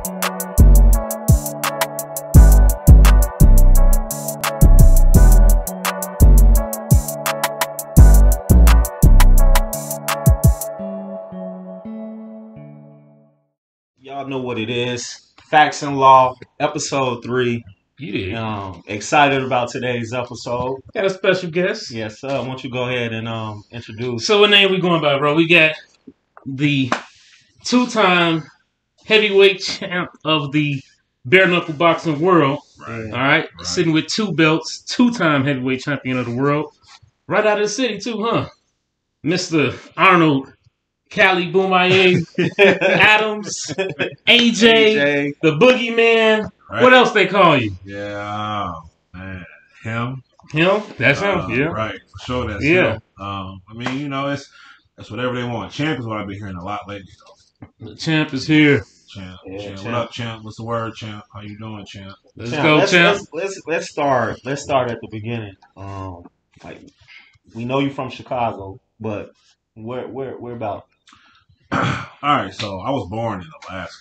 Y'all know what it is. Facts and Law, episode 3. Yeah. Excited about today's episode. Got a special guest. Yes, sir. Why don't you go ahead and introduce? So what name we going by, bro? We got the 2-time heavyweight champ of the bare knuckle boxing world. Right. All right. Sitting with 2 belts, 2-time heavyweight champion of the world. Right out of the city too, huh? Mr. Arnold Cali Bomaye Adams, AJ, the Boogeyman. Right. What else they call you? Yeah, man. Him? That's him. Yeah. Right. For sure, that's him. I mean, you know, that's whatever they want. Champ is what I've been hearing a lot lately, though. The champ is here. Champ. Champ. What up, Champ? What's the word, Champ? How you doing, Champ? Let's go, Champ. Let's start at the beginning. Like we know you from Chicago, but where about? All right, so I was born in Alaska.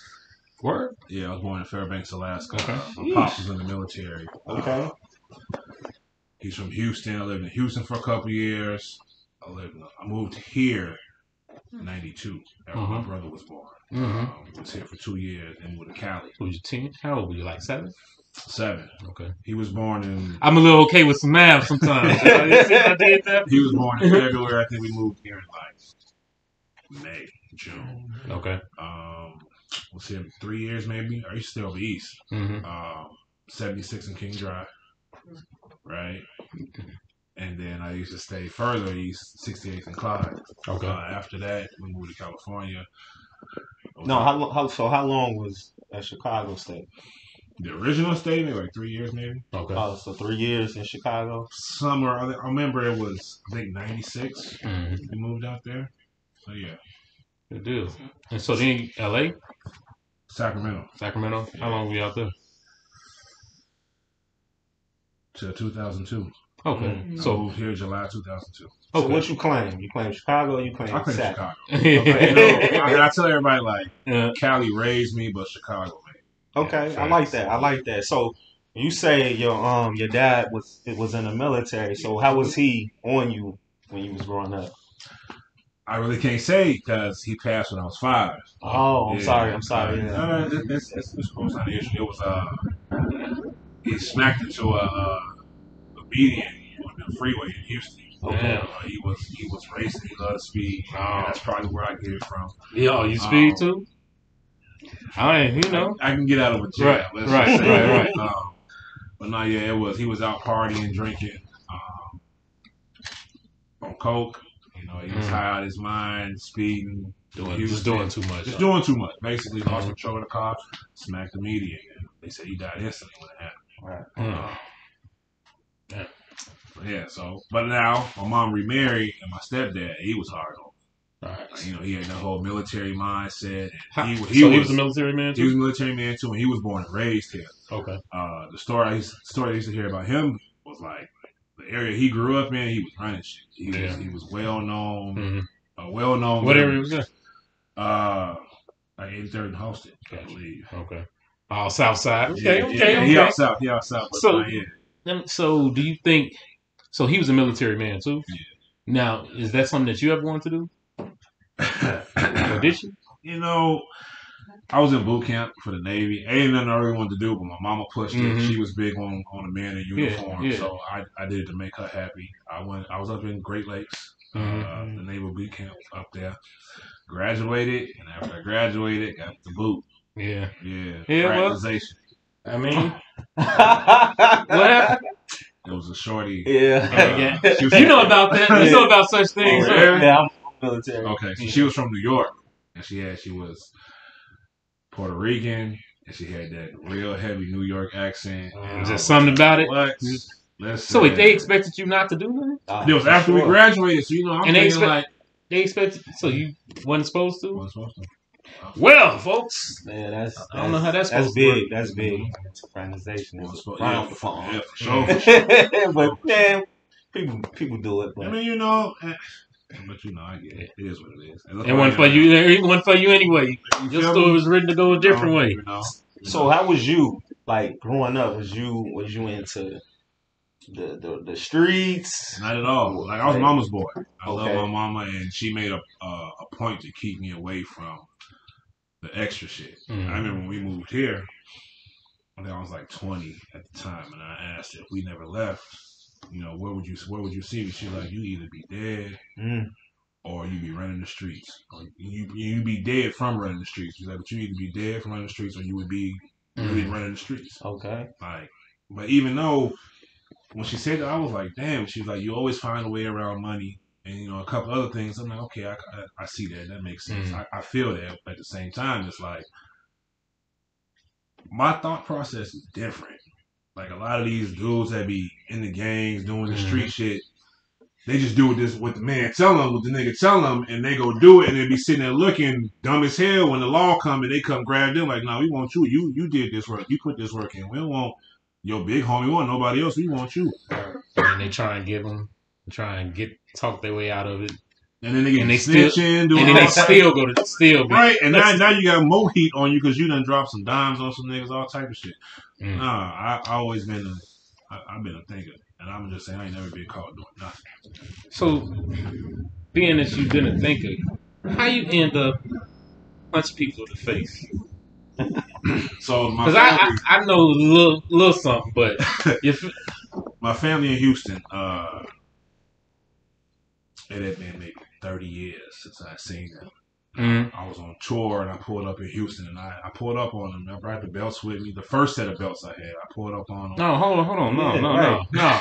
Where? Yeah, I was born in Fairbanks, Alaska. Okay. My pops was in the military. Okay. He's from Houston. I lived in Houston for a couple years. I moved here in '92 after my brother was born. Was here for 2 years and moved to Cali. Was you 10? How old were you? Like 7? 7. Okay. He was born in. I'm a little okay with some math sometimes. You see I did that? He was born in February. I think we moved here in like May, June. Okay. Was here 3 years maybe. I used to stay over east. 76 in King Drive. Right. And then I used to stay further east, 68th and Clyde. Okay. After that, we moved to California. No, how long was Chicago stay? The original stay, maybe like 3 years, maybe. Okay. So 3 years in Chicago. Summer, I remember it was I think '96. We moved out there. So yeah. Good deal. And so then LA? Sacramento. Sacramento? Yeah. How long were you out there? Till 2002. Okay. So I moved here July 2002. So what you claim? You claim Chicago or you claim I claim Sac? Chicago. Okay. I tell everybody like Cali raised me, but Chicago made me. Okay, I like that. So you say your dad was in the military. So how was he on you when you was growing up? I really can't say because he passed when I was 5. Oh, I'm sorry. Yeah. It's cool. It's not an issue. It was he smacked into a median on the freeway in Houston. Okay. He was racing. He loved speed. And that's probably where I get it from. Yeah, you speed too? I can get out of a jab. Right. But no, yeah, he was out partying, drinking, on coke. You know, he was high out of his mind, speeding, just doing too much. Just doing too much. Basically, lost control of the cops, smacked the median. And they said he died instantly when it happened. Right. Yeah. So, but now my mom remarried, and my stepdad, he was hard on. Right. He had that whole military mindset. He was a military man too? He was a military man too, and he was born and raised here. Okay. The story I used to hear about him was like the area he grew up in. He was running shit. He was well known. Well known. What area was that? Like 83rd and Hosted, I believe. Okay. Oh, South Side. Okay. He out south. So do you think? So he was a military man too. Yeah. Now, is that something that you ever wanted to do? Or did you? You know, I was in boot camp for the Navy. Ain't nothing I really wanted to do, but my mama pushed it. She was big on a man in uniform, so I did it to make her happy. I was up in Great Lakes, the Naval boot camp up there. Graduated, and after I graduated, got the boot. Yeah. Prioritization. I mean, what happened? It was a shorty. Yeah. You know about that. You know about such things. Yeah, I'm military. Okay, so she was from New York, and she was Puerto Rican, and she had that real heavy New York accent. Just something about it. So wait, they expected you not to do that? It was after we graduated, so I'm thinking they expected. So you wasn't supposed to. Wasn't supposed to. Well, folks, man, I don't know how that's supposed big. to work. That's big. Synchronization is around the phone. Yeah, for sure. But man, people do it. But. I mean, But you know, I get it. It is what it is. And one for you. It wasn't for you anyway. Your story was written to go a different way. So how was you like growing up? Was you into the streets? Not at all. Like I was mama's boy. I love my mama, and she made a point to keep me away from the extra shit. I remember when we moved here. I think I was like 20 at the time, and I asked her if we never left. You know, where would you see me? She's like, you either be dead or you be running the streets. Or you be dead from running the streets. She's like, but you either be dead from running the streets or you would be really running the streets. Okay. Like, but even though when she said that, I was like, damn. She was like, you always find a way around money and, you know, a couple other things. I'm like, okay, I see that. That makes sense. I feel that. But at the same time, it's like, my thought process is different. Like a lot of these dudes that be in the gangs doing the street shit, they just do this with the man tell them, with the nigga tell them, and they go do it, and they be sitting there looking dumb as hell when the law come and they come grab them like, no, we want you. You did this work. You put this work in. We don't want your big homie. We want nobody else. We want you. And they try and talk their way out of it. And then they get snitching, and then they still go to steal. Right, and now you got more heat on you because you done dropped some dimes on some niggas, all type of shit. I always been I've been a thinker, and I'm just saying I ain't never been caught doing nothing. So, being that you've been a thinker, how you end up punching people in the face? So because I know a little something, but my family in Houston, it had been maybe 30 years since I seen them. I was on tour and I pulled up in Houston and I pulled up on them. I brought the belts with me. The first set of belts I had, I pulled up on them. No, hold on. No.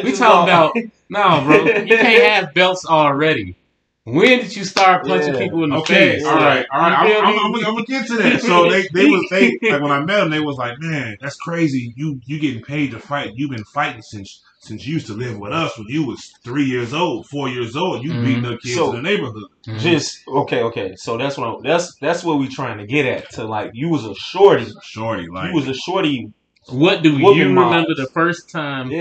We talking about, no, bro. You can't have belts already. When did you start punching people in the face? All right. I'm gonna get to that. So they like when I met them, they was like, man, that's crazy. You getting paid to fight. You've been fighting since you used to live with us when you was 3 years old, 4 years old. You beating up kids in the neighborhood. Just okay. So that's what we trying to get at. To like, you was a shorty. Like you was a shorty. What do you remember the first time?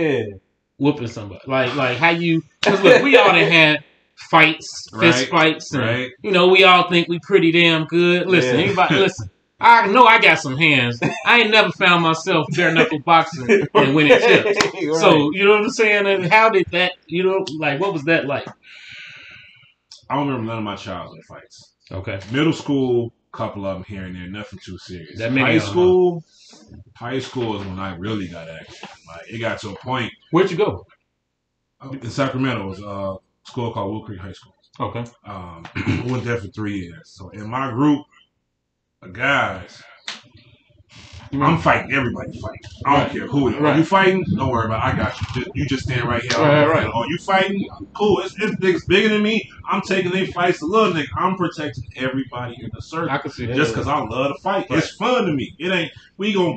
Whooping somebody. Like how you? Because look, we all done had fights, fist fights, and you know we all think we pretty damn good. Listen, anybody, listen. I know I got some hands. I ain't never found myself bare knuckle boxing and winning chips. So you know what I'm saying? And how did that? You know, like what was that like? I don't remember none of my childhood fights. Okay. Middle school, couple of them here and there, nothing too serious. High school is when I really got active. Like it got to a point. Where'd you go? In Sacramento, it was a school called Wood Creek High School. Okay. I went there for 3 years. So in my group of guys, I'm fighting everybody fighting. I don't care who it is. Are you fighting? Don't worry about it. I got you. You just stand right here. Right. Are you fighting? Cool. It's niggas bigger than me. I'm taking their fights a little nigga. I'm protecting everybody in the circle. I can see that. Just because I love to fight. Right. It's fun to me. It ain't, we gonna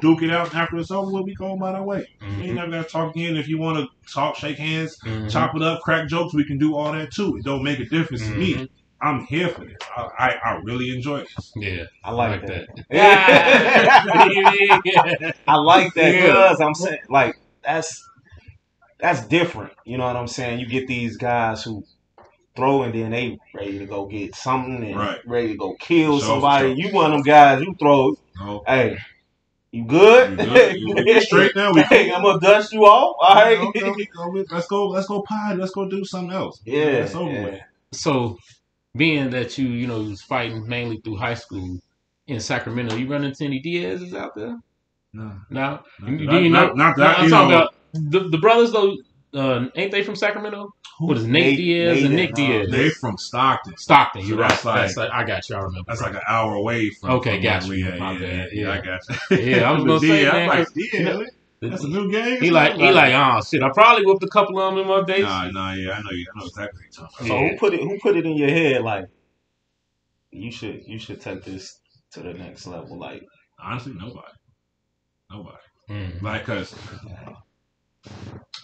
duke it out after it's over. We going about our way. We ain't never got to talk again. If you want to talk, shake hands, chop it up, crack jokes, we can do all that too. It don't make a difference to me. I'm here for this. I really enjoy this. Yeah, I like that. I like that because I'm saying like that's different. You know what I'm saying? You get these guys who throw and then they ready to go get something and ready to go kill somebody. You one of them guys you throw. Hey, you good? You straight now? Hey, I'm gonna dust you off. All right. Okay. Let's go pod. Let's go do something else. Yeah. That's over with. So, being that you was fighting mainly through high school in Sacramento, you run into any Diaz's out there? No. Not that. I'm talking about the brothers though. Ain't they from Sacramento? What is Nate Diaz and Nick Diaz? They from Stockton. You're right. That's like, I got you. I remember. That's like an hour away from. Okay, got you. Yeah, I got you. Yeah, I was gonna say, man, I'm like, that's a new game. He like, oh shit! I probably whooped a couple of them in my days. Nah, yeah, I know exactly what you're talking about. So who put it in your head like you should take this to the next level? Like honestly, nobody. Like, cause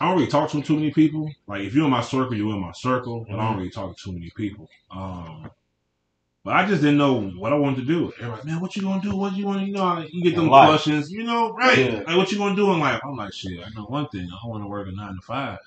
I don't really talk to too many people. Like if you're in my circle, you're in my circle. But I don't really talk to too many people. But I just didn't know what I wanted to do. They're like, man, what you gonna do? What you want to, you get them questions, right? Yeah. Like, what you gonna do in life? I'm like, shit, I know one thing. I want to work a 9 to 5.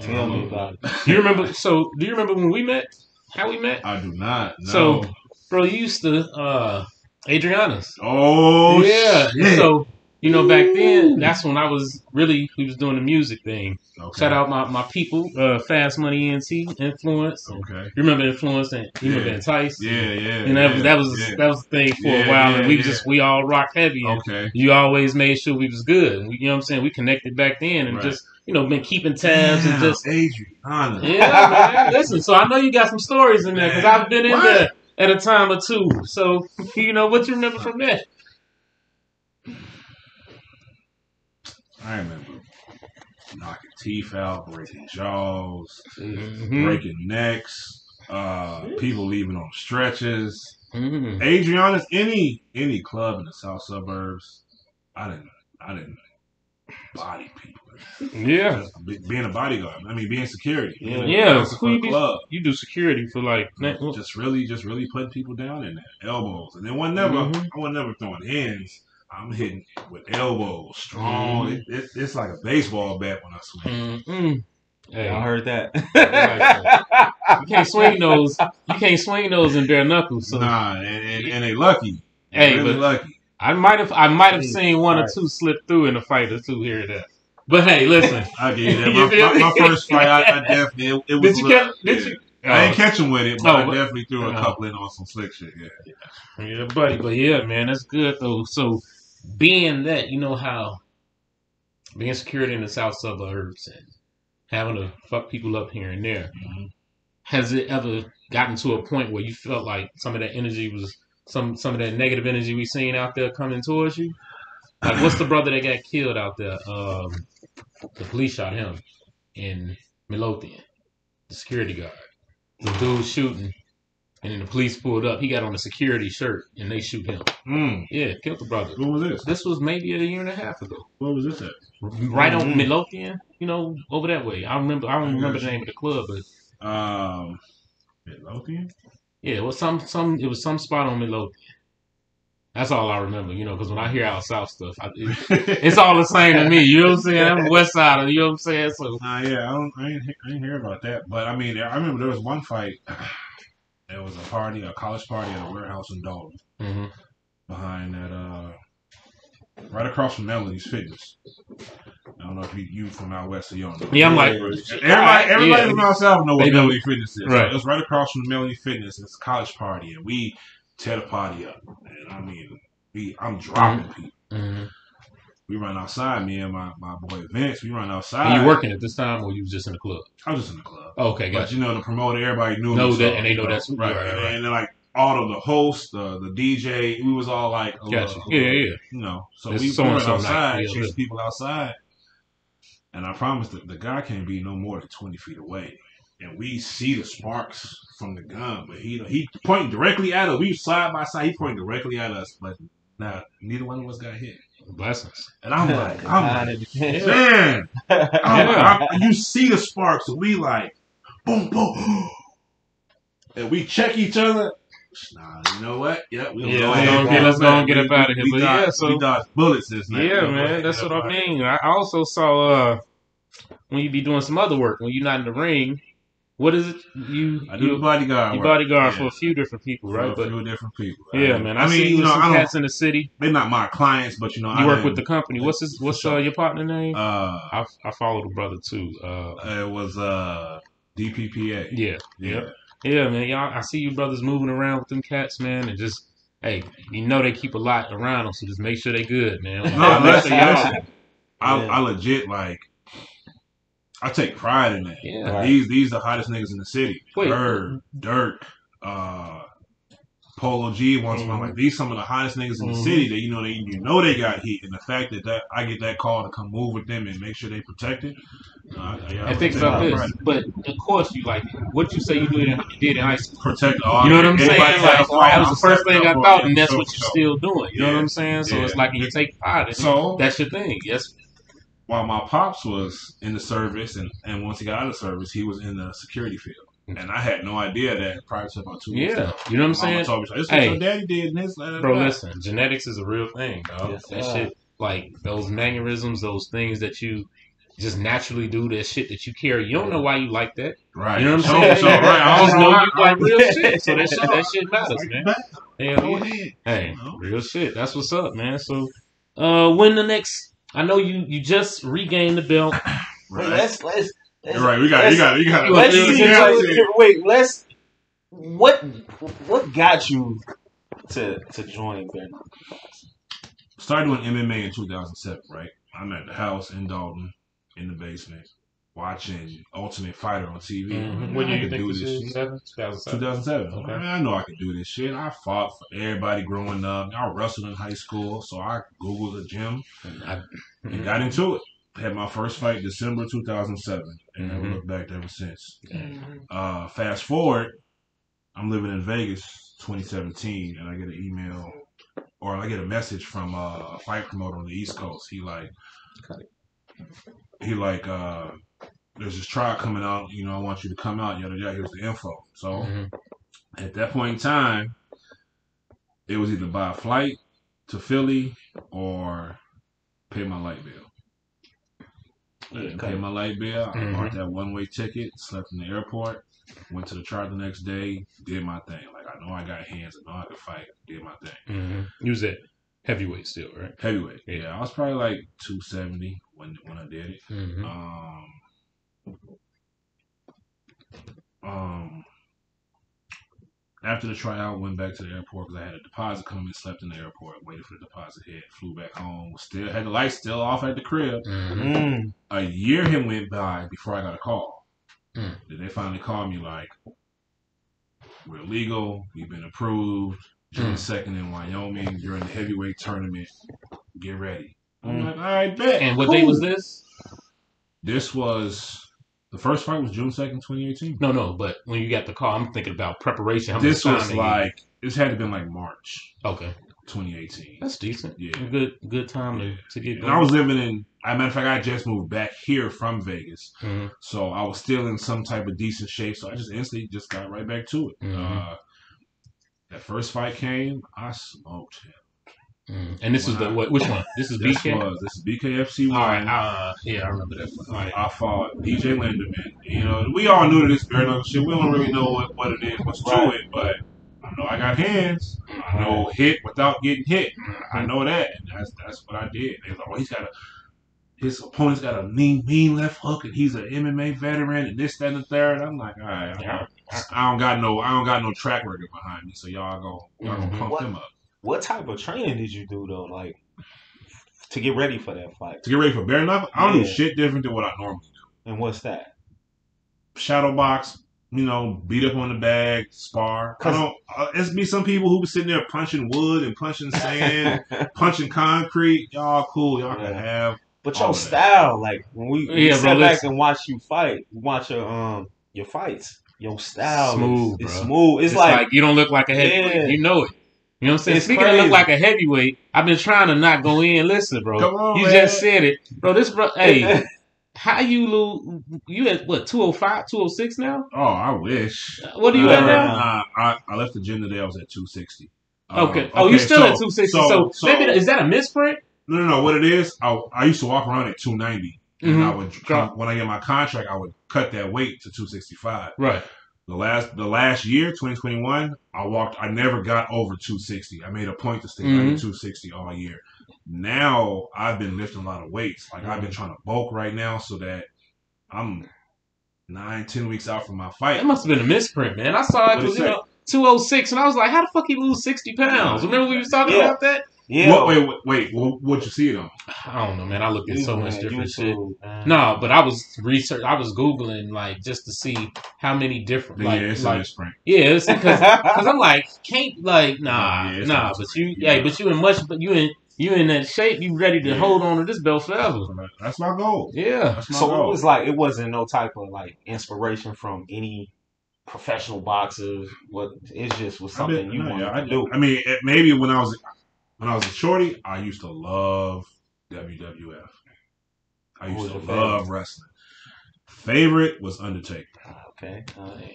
Tell me about it. Do you remember? So, do you remember when we met? How we met? I do not. No. So, bro, you used to Adriana's. Oh yeah. Shit. So, back then, that's when we was doing the music thing. Okay. Shout out my people, Fast Money ENT, Influence. Okay. You remember Influence and you remember Entice? Yeah. And that was the thing for a while, and we all rocked heavy. Okay. You always made sure we was good. You know what I'm saying? We connected back then, and just been keeping tabs and just. Adriana. Yeah, man. Listen, so I know you got some stories in there because I've been in there at a time or two. So what you remember from that? I remember knocking teeth out, breaking jaws, breaking necks, people leaving on stretches. Mm-hmm. Adriana's, any club in the south suburbs, I didn't body people. Yeah, being a bodyguard. I mean, being security. Yeah. You do security for just really putting people down in there, elbows, and then I wasn't never throwing hands. I'm hitting with elbows, strong. It's like a baseball bat when I swing. Hey, I heard that. You can't swing those. You can't swing those in bare knuckles. So. Nah, and they lucky. Hey, really lucky. I might have seen one or two slip through in a fight or two here and there. But hey, listen. I give you that. My first fight, I definitely it was. Did you? I didn't catch him with it, but I definitely threw a couple in on some slick shit. Yeah, buddy. But yeah, man, that's good though. So. Being that, how being security in the south suburbs and having to fuck people up here and there, has it ever gotten to a point where you felt like some of that energy was some of that negative energy we seen out there coming towards you? Like, what's the brother that got killed out there? The police shot him in Midlothian, the security guard. The dude shooting. And then the police pulled up. He got on a security shirt, and they shoot him. Yeah, killed the brother. What was this? This was maybe a year and a half ago. Where was this at? Right on Midlothian, over that way. I don't remember the name of the club, but Midlothian. Yeah, it was some spot on Midlothian. That's all I remember, because when I hear out south stuff, it's all the same to me. You know what I'm saying? I'm west side, you know what I'm saying? So I ain't hear about that. But I mean, I remember there was one fight. There was a college party at a warehouse in Dalton. Behind that, right across from Melanie's Fitness. I don't know if you from out west or you don't know. Yeah, I'm like, everybody from out south know what Melanie Fitness is. Right. So it's right across from Melanie Fitness. It's a college party, and we tear the party up. And I mean, I'm dropping people. We run outside, me and my boy Vince. We run outside. And you working at this time, or you was just in the club? I was just in the club. Oh, okay, gotcha. But the promoter, everybody knew that, so, and they know that's right. And then like all of the hosts, the DJ, we was all like, gotcha. Yeah. So we run outside, chase people outside, and I promise that the guy can't be no more than 20 feet away, and we see the sparks from the gun, but he pointing directly at us. We side by side, he pointing directly at us, but now neither one of us got hit. Blessings. And I'm like, man, you see the sparks, and we like, boom, boom, and we check each other. Nah, you know what? Yep, let's go and get up out of here. We dodged bullets this night. Yeah, man, that's what I mean. I also saw when you be doing some other work, when you're not in the ring. What is it? I do bodyguard. You bodyguard for a few different people, right? For a few different people. Yeah, man. I see you with some cats in the city. They're not my clients, but you work with the company. What's your partner name? I follow the brother too. It was DPPA. Yeah, man. Y'all, I see you brothers moving around with them cats, man, and just they keep a lot around them, so just make sure they good, man. I legit I take pride in that. Yeah. Right. These the hottest niggas in the city. Bird, Dirk, Polo G, these some of the hottest niggas in the city that they got heat, and the fact that I get that call to come move with them and make sure they protected. And think about this, but of course you what you say you did in high school. Protect all. You know what I'm saying? That was the first thing I thought, and that's what you're still doing. You know what I'm saying? So it's like you take pride in it. So that's your thing. Yes. While my pops was in the service, and once he got out of service, he was in the security field. And I had no idea that prior to about 2 weeks ago. You know what I'm saying? Told me, this is what your daddy did. And this, bro, listen, genetics is a real thing, dog. Yes, that shit, like those mannerisms, those things that you just naturally do that shit that you carry. You don't know why you like that. Right. You know what I'm saying? So, right. I just know you like real shit. So that shit matters, man. Go ahead. Hey, real shit. That's what's up, man. So, when the next? I know you just regained the belt. Right. Let's right. You got. Let's see. Wait. What got you to join Bear Knuckle? Started doing MMA in 2007. Right. I'm at the house in Dalton, in the basement, watching Ultimate Fighter on TV. Mm-hmm. What do you think this is? 2007. Okay. I know I could do this shit. I fought for everybody growing up. I wrestled in high school, so I Googled a gym and got into it. Had my first fight December 2007, and never looked back ever since. Fast forward, I'm living in Vegas, 2017, and I get an email, or I get a message from a fight promoter on the East Coast. He like, there's this trial coming out. You know, I want you to come out. Yada yada. Here's the info. So at that point in time, it was either buy a flight to Philly or pay my light bill. I didn't pay my light bill. I bought that one-way ticket, slept in the airport, went to the chart the next day, did my thing. Like, I know I got hands, I know I could fight, did my thing. You was at heavyweight still, right? Heavyweight. Yeah, I was probably like 270 when I did it. After the tryout, went back to the airport because I had a deposit coming, slept in the airport, waited for the deposit hit, flew back home, still had the lights still off at the crib. A year had went by before I got a call. Then they finally called me like, we're legal, we've been approved, June 2nd in Wyoming, you're in the heavyweight tournament, get ready. I'm like, all right, bet. And what day was this? This was... The first fight was June 2nd, 2018. No, but when you got the call, I'm thinking about preparation. This was like, this had to been like March. Okay. 2018. That's decent. Yeah. Good time to get going. And I was living in, as a matter of fact, I just moved back here from Vegas. So I was still in some type of decent shape. So I just instantly just got right back to it. That first fight came, I smoked him. And this is which one? This is BK? This is BKFC 1. All right. Yeah, I remember that one. Right. I fought DJ Linderman. You know, we all knew this bare knuckle shit. We don't really know what it is, what's to it, but I know I got hands. I know hit without getting hit. I know that. And that's what I did. They was like, his opponent's got a mean left hook, and he's an MMA veteran, and this, that, and the third. I'm like, all right, I don't got no track record behind me, so y'all gonna pump them up. What type of training did you do though, like to get ready for that fight? To get ready for bare knuckle, I don't do shit different than what I normally do. And what's that? Shadow box, you know, beat up on the bag, spar. It's be some people who be sitting there punching wood and punching sand, punching concrete. Y'all cool, y'all can have. But your style, like when we sit back and watch you fight, watch your fights, your style is smooth. It's like you don't look like a heavyweight. You know it. You know what I'm saying? Speaking of look like a heavyweight, I've been trying to not go in. Listen, bro. Come on, you man. just said it. Bro, hey, how you lose? You at what, 205, 206 now? Oh, I wish. What are you at now? I left the gym today. I was at 260. Okay. You're still at 260. So maybe, is that a misprint? No. What it is, I used to walk around at 290. And I would, when I get my contract, I would cut that weight to 265. Right. The last year, 2021, I never got over 260. I made a point to stay under 260 all year. Now I've been lifting a lot of weights. Like I've been trying to bulk right now so that I'm 9-10 weeks out from my fight. That must have been a misprint, man. I saw it was 206, and I was like, how the fuck he lose 60 pounds? Remember we was talking about that? Yeah. Wait. What'd you see it on? I don't know, man. I looked at so much different shit. No, but I was Googling like just to see how many different. It's a misprint. Yeah, because I'm like, but you in that shape, you ready to hold on to this belt forever. That's my goal. Yeah. That's my goal. It was like it wasn't no type of like inspiration from any professional boxers. It just was something you wanted to do. I mean, maybe when I was a shorty, I used to love WWF. I used to love wrestling. Favorite was Undertaker. Okay.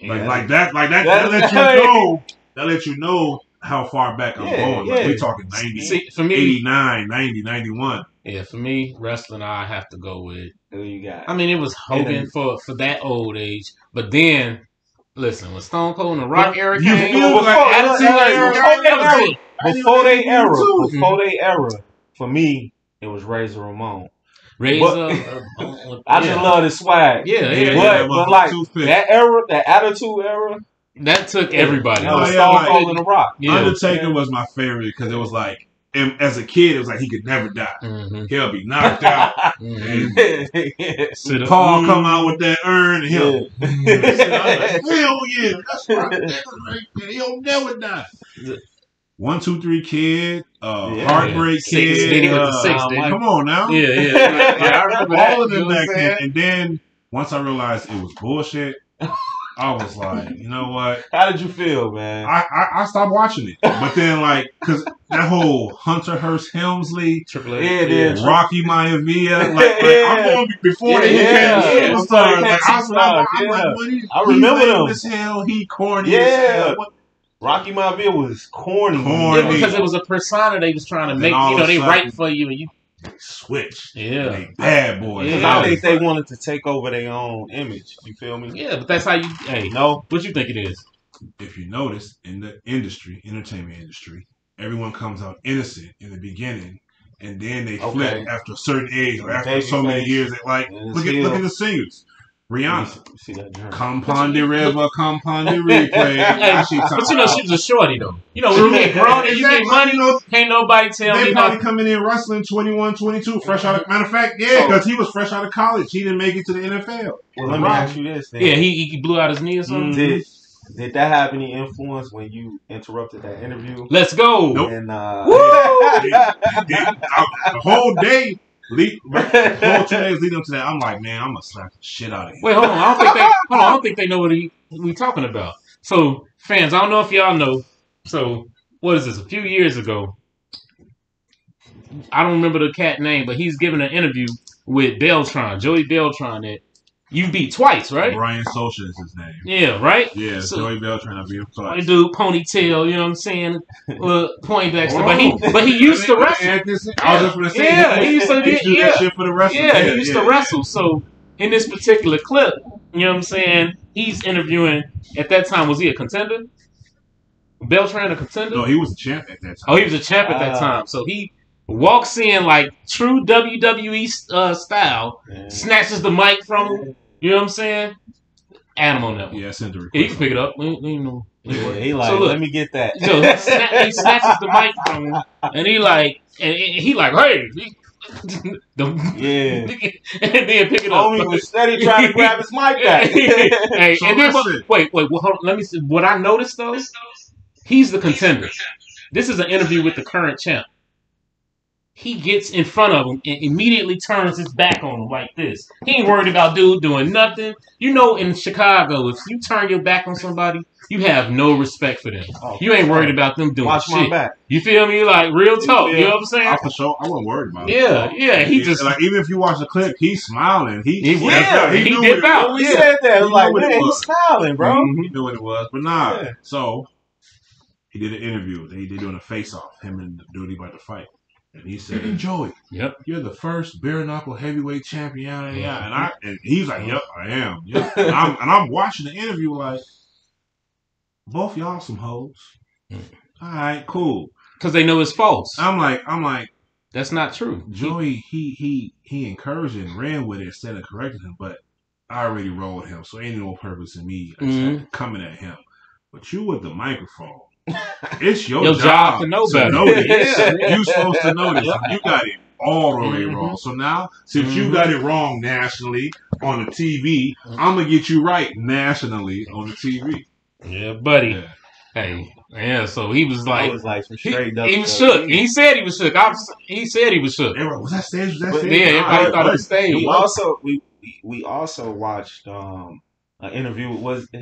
Like that let you know. That let you know how far back I'm going. Like, we're talking 90, for me, 89, 90, 91. Yeah, for me, wrestling, I have to go with. Who you got? I mean, it was Hogan for that old age, but then listen, when Stone Cold and the Rock era came, before they era, for me, it was Razor Ramon. I just love the swag. But like that era, that Attitude era, that took everybody. Stone Cold and the Rock. Undertaker was my favorite because it was like. And as a kid, it was like he could never die. He'll be knocked out. And Paul come out with that urn, and he'll like, hell yeah, that's right. He'll never die. 1, 2, 3 Kid, Heartbreak Kid. Come on now. I remember all of them back then. And then once I realized it was bullshit, I was like, you know what? How did you feel, man? I stopped watching it. But then, like, because that whole Hunter Hearst Helmsley, Rocky Maivia, I'm going before they became superstars. I remember them. As hell, he corny as hell. Rocky Maivia was corny. Because it was a persona they was trying to make. They write for you and you. Switch. They bad boys. I think they wanted to take over their own image. You feel me? Yeah, but that's how you. Hey, what you think it is? If you notice in the entertainment industry, everyone comes out innocent in the beginning, and then they flip after a certain age or after so many years. They like look at the singers. Rihanna, compounded river, compounded replay. But she was a shorty though. When you get grown and you get money, can't nobody tell me. They probably coming in wrestling 21, 22, fresh out of. Matter of fact, because he was fresh out of college. He didn't make it to the NFL. Well, let me ask you this. Then. Yeah, he blew out his knee or something. Did that have any influence when you interrupted that interview? Let's go. Nope. And the whole day. Whole 2 days leading up to that, I'm like, man, I'm gonna slap the shit out of him. Wait, hold on. I don't think they know what we talking about. So, fans, I don't know if y'all know. So, what is this? A few years ago, I don't remember the cat name, but he's giving an interview with Beltron, Joey Beltron, that you beat twice, right? Brian Socha is his name. Yeah, right? Yeah, so, Joey Beltran, I beat him twice. Dude, ponytail, you know what I'm saying? Poindexter. But he used to wrestle. I was just going to say, he used to do that shit for the wrestling. Yeah, he used to wrestle. So, in this particular clip, you know what I'm saying? He's interviewing, at that time, was he a contender? Beltran a contender? No, he was a champ at that time. Oh, he was a champ at that time. So, he walks in like true WWE style, snatches the mic from him. You know what I'm saying? Animal Network. Yeah, I sent the request. He can pick it up. He like, so look, let me get that. So he snatches the mic from him, and he like, hey. And then pick it up. Homie was steady trying to grab his mic back. Hey, and then wait, hold on, let me see. What I noticed though, he's the contender. This is an interview with the current champ. He gets in front of him and immediately turns his back on him like this. He ain't worried about dude doing nothing. In Chicago, if you turn your back on somebody, you have no respect for them. You ain't worried about them doing shit. My back. You feel me? Like, real talk. You know what I'm saying? For sure. I wasn't worried about it. Yeah. He just... Like, even if you watch the clip, he's smiling. He did out. We said that. It was like, man, he's smiling, bro. He knew what it was. But so, he did an interview. They doing a face-off. Him and the dude he about to fight. And he said, Joey, you're the first bare knuckle heavyweight champion. And he's like, yep, I am. Yep. And I'm watching the interview like, both y'all some hoes. All right, cool. Because they know it's false. I'm like, that's not true. Joey, he encouraged and ran with it instead of correcting him, but I already rolled him, so ain't no purpose in me coming at him. But you with the microphone. It's your job to know better. You're supposed to know this. You got it all the way wrong. So now, since you got it wrong nationally on the TV, I'm going to get you right nationally on the TV. Yeah, buddy. Hey, so he was like... some straight he was shook. He said he was shook. He said he was shook. Was that stage? Yeah, everybody thought it was stage. We also watched... an interview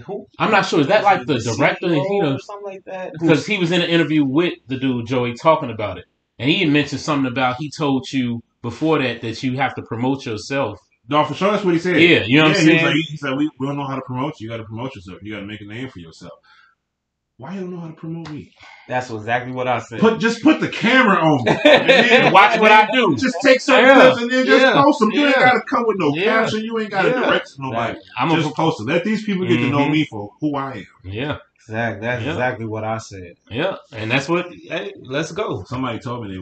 who? I'm not sure. Is that like the director? Or something like that? Because he was in an interview with the dude Joey talking about it, and he had mentioned something about he told you before that you have to promote yourself. No, for sure, that's what he said. Yeah, you know what I'm saying. He said we don't know how to promote you. You got to promote yourself. You got to make a name for yourself. why you don't know how to promote me? That's exactly what I said. Just put the camera on me. And then, watch what I do. Just take some clips and then just post them. You ain't got to come with no caption. You ain't got to direct nobody. I'm just post them. Let these people get to know me for who I am. Yeah. Exactly. That's exactly what I said. Yeah. And that's what, hey, let's go. Somebody told me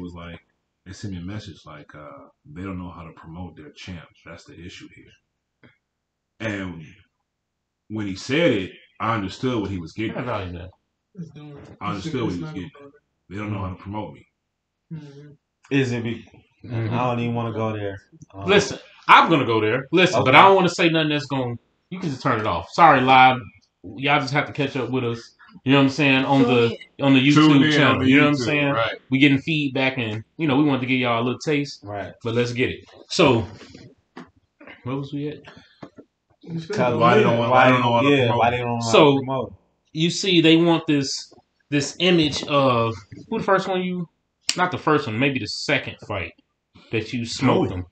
they sent me a message like, they don't know how to promote their champs. That's the issue here. And when he said it, I understood what he was getting. I understood what he was getting. They don't know how to promote me. Is it? I don't even want to go there. Listen, I'm gonna go there. Listen, but I don't want to say nothing that's going. You can just turn it off. Sorry, live. Y'all just have to catch up with us. You know what I'm saying on the YouTube channel. You know what I'm saying. Right. We getting feedback and we want to give y'all a little taste. Right. But let's get it. So, where was we at? Why they don't know how to promote? So you see, they want this image of who the first one not the first one, maybe the second fight that you smoked them.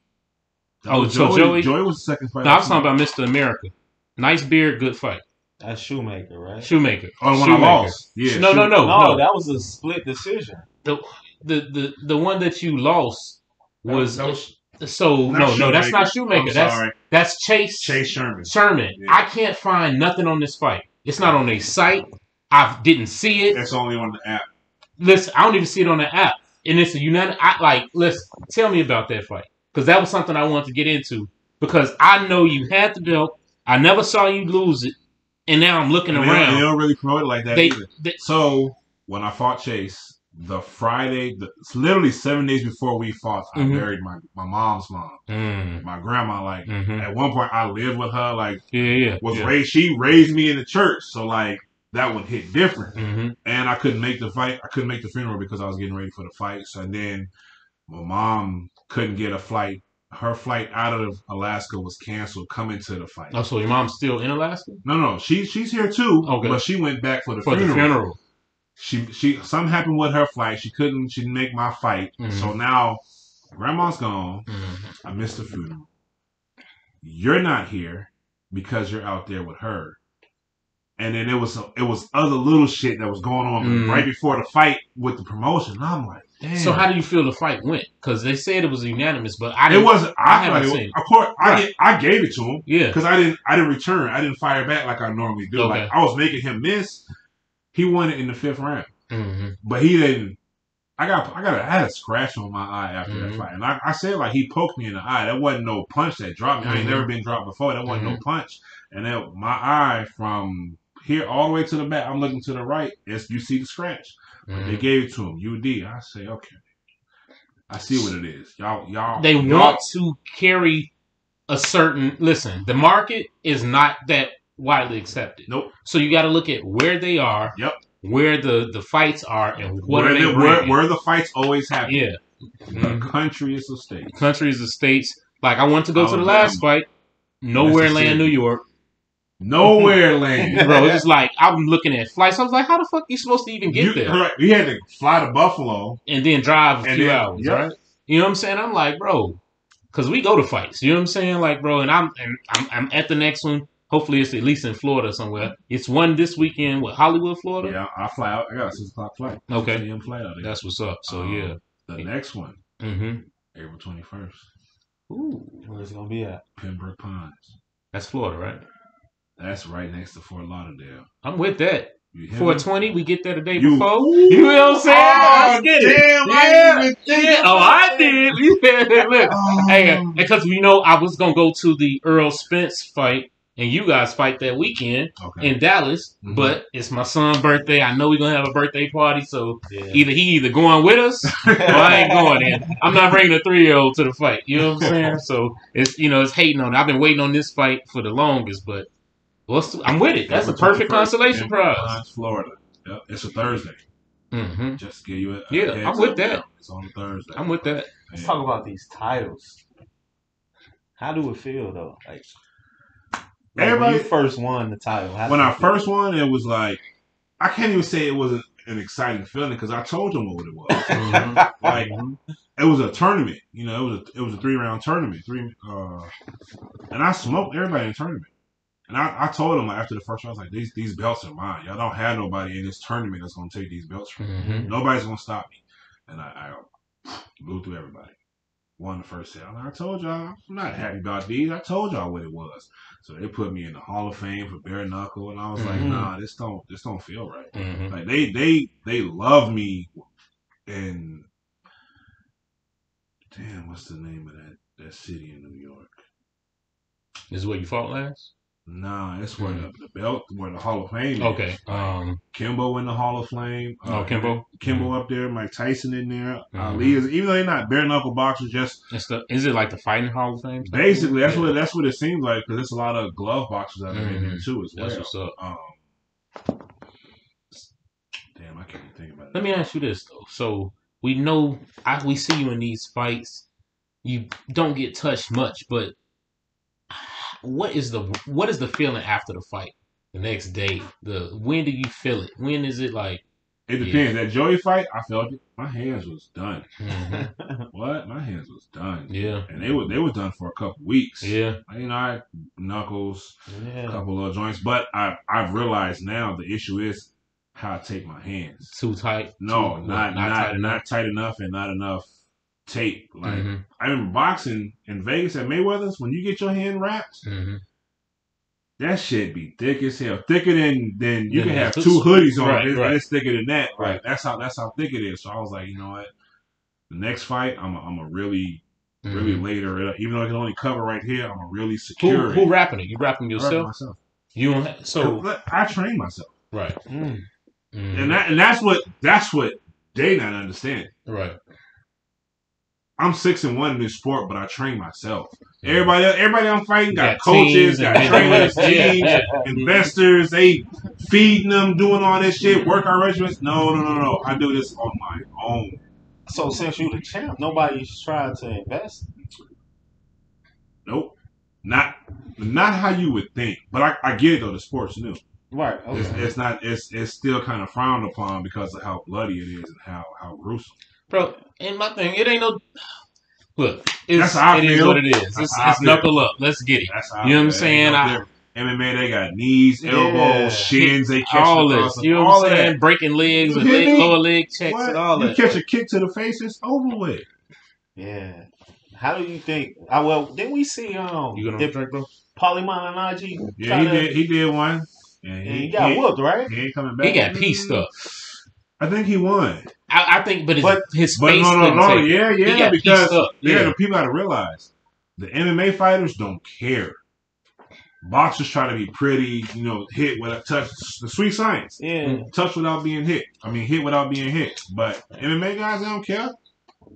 Joey was the second fight. No, I was talking about Mr. America. Nice beard, good fight. That's Shoemaker, right? Shoemaker. Oh, when I lost. Yeah. No. That was a split decision. The one that you lost was. That's not Shoemaker. That's Chase Sherman. Yeah. I can't find nothing on this fight. It's not on a site. I didn't see it. It's only on the app. Listen, I don't even see it on the app. And it's a unanimous. Listen, tell me about that fight. Because that was something I wanted to get into. Because I know you had the belt. I never saw you lose it. And now I'm looking around. They don't really promote it like that either. So, when I fought Chase, it's literally 7 days before we fought, I married my mom's mom. My grandma, at one point, I lived with her, she raised me in the church. So, that one hit different. And I couldn't make the fight. I couldn't make the funeral because I was getting ready for the fight. So, and then my mom couldn't get a flight. Her flight out of Alaska was canceled coming to the fight. Oh, so your mom's still in Alaska? No. She's here too. Okay. But she went back for the funeral. She something happened with her flight. She didn't make my fight. So now grandma's gone. I missed the funeral. You're not here because you're out there with her. And then it was other little shit that was going on right before the fight with the promotion. And I'm like, damn. So how do you feel the fight went? Because they said it was unanimous, but it wasn't. Of course, I gave it to him. Yeah. Because I didn't return. I didn't fire back like I normally do. Okay. I was making him miss. He won it in the 5th round. But he didn't. I had a scratch on my eye after that fight, and I said he poked me in the eye. That wasn't no punch that dropped me. I ain't never been dropped before. That wasn't no punch. And then my eye from here all the way to the back, I'm looking to the right. You see the scratch. They gave it to him. UD. I say, okay. I see what it is. Y'all. They want to carry a certain. Listen, the market is not that widely accepted. Nope. So you got to look at where they are. Yep. Where the fights are and what where they where the fights always happen. Yeah. The country is the states. Country is the states. I went to go to the last fight. Nowhere land, New York. Nowhere land. Bro, it's just I'm looking at flights. I was like, how the fuck are you supposed to even get there? Right. You had to fly to Buffalo. And then drive a few hours, right? You know what I'm saying? I'm like, bro, because we go to fights. You know what I'm saying? Bro, and I'm at the next one. Hopefully it's at least in Florida somewhere. It's one this weekend, Hollywood, Florida? Yeah, I fly out. I got a 6 o'clock flight. Okay. 6 a.m. flight out there. That's what's up. So, yeah. The next one, April 21st. Ooh, where's it going to be at? Pembroke Pines. That's Florida, right? That's right next to Fort Lauderdale. I'm with that. 420, we get there the day before. You know what I'm saying? Let's get it. Yeah. Oh, I did. Look. Hey, because I was going to go to the Earl Spence fight. And you guys fight that weekend in Dallas, but it's my son's birthday. I know we're going to have a birthday party, so either going with us or I ain't going in. I'm not bringing a 3-year-old to the fight. You know what I'm saying? So it's it's hating on it. I've been waiting on this fight for the longest, but I'm with it. That's a perfect consolation prize. Florida. Yep. It's a Thursday. Just to give you I'm with that. It's on a Thursday. I'm with that. Let's talk about these titles. How do it feel, though? Everybody when you first won the title. When I first won, it was I can't even say it was an exciting feeling because I told them what it was. It was a tournament. It was a 3-round tournament. And I smoked everybody in the tournament. And I told him after the first round, I was like, these belts are mine. Y'all don't have nobody in this tournament that's gonna take these belts from me. Nobody's gonna stop me. And I blew through everybody. Won the first set. I told y'all I'm not happy about these. I told y'all what it was. So they put me in the Hall of Fame for bare knuckle, and I was like, nah, this don't feel right. Like they love me. And damn, what's the name of that city in New York? This is where you fought last? Nah, it's where the belt, where the Hall of Fame is. Okay. Kimbo in the Hall of Fame. Kimbo? Kimbo up there, Mike Tyson in there. Ali is, even though they're not bare knuckle boxers, just is it like the Fighting Hall of Fame? Basically, that's what it seems like, because there's a lot of glove boxers out there in there too as well. That's what's up. Damn, I can't even think about it. Let me ask you this though. So we know we see you in these fights. You don't get touched much, but what is the feeling after the fight? The next day, when do you feel it? When is it like? It depends. That Joey fight, I felt it. My hands was done. What? My hands was done. Yeah, and they were done for a couple weeks. Yeah, I had knuckles, a couple of joints, but I've realized now the issue is how I take my hands. Too tight? No, not tight enough, and not enough tape. Like I remember boxing in Vegas at Mayweather's, when you get your hand wrapped, that shit be thick as hell. Thicker than you can have two hoodies on. It's thicker than that. Right. That's how thick it is. So I was like, you know what? The next fight, I'm a really later. Even though I can only cover right here, I'm a really secure. Who wrapping it? You wrapping yourself? I wrap myself. You don't. So I train myself. Right. And that's what they not understand. Right. I'm 6-1 in this sport, but I train myself. Everybody I'm fighting got coaches, got trainers, teams, investors. They feeding them, doing all this shit, workout regimens. No. I do this on my own. So since you the champ, nobody's tried to invest? Nope. Not how you would think. But I get it though. The sport's new. Right. Okay. It's still kind of frowned upon because of how bloody it is and how gruesome. Bro, and my thing, it ain't no. Look, it is what it is. It's knuckle up. Let's get it. You know what I'm saying? MMA, they got knees, elbows, shins. They catch all this. You know what I'm saying? Breaking legs with lower leg checks and all that. You catch a kick to the face, it's over with. Yeah. How do you think? Well, didn't we see? You gonna drink, bro? Paulie Malignaggi? Yeah, he did one. And he got whooped, right? He ain't coming back. He got pieced up. I think he won. I think, but his face. No, yeah, because the people got to realize the MMA fighters don't care. Boxers try to be pretty, hit without touch. The sweet science. Yeah. Touch without being hit. Hit without being hit. But MMA guys, they don't care.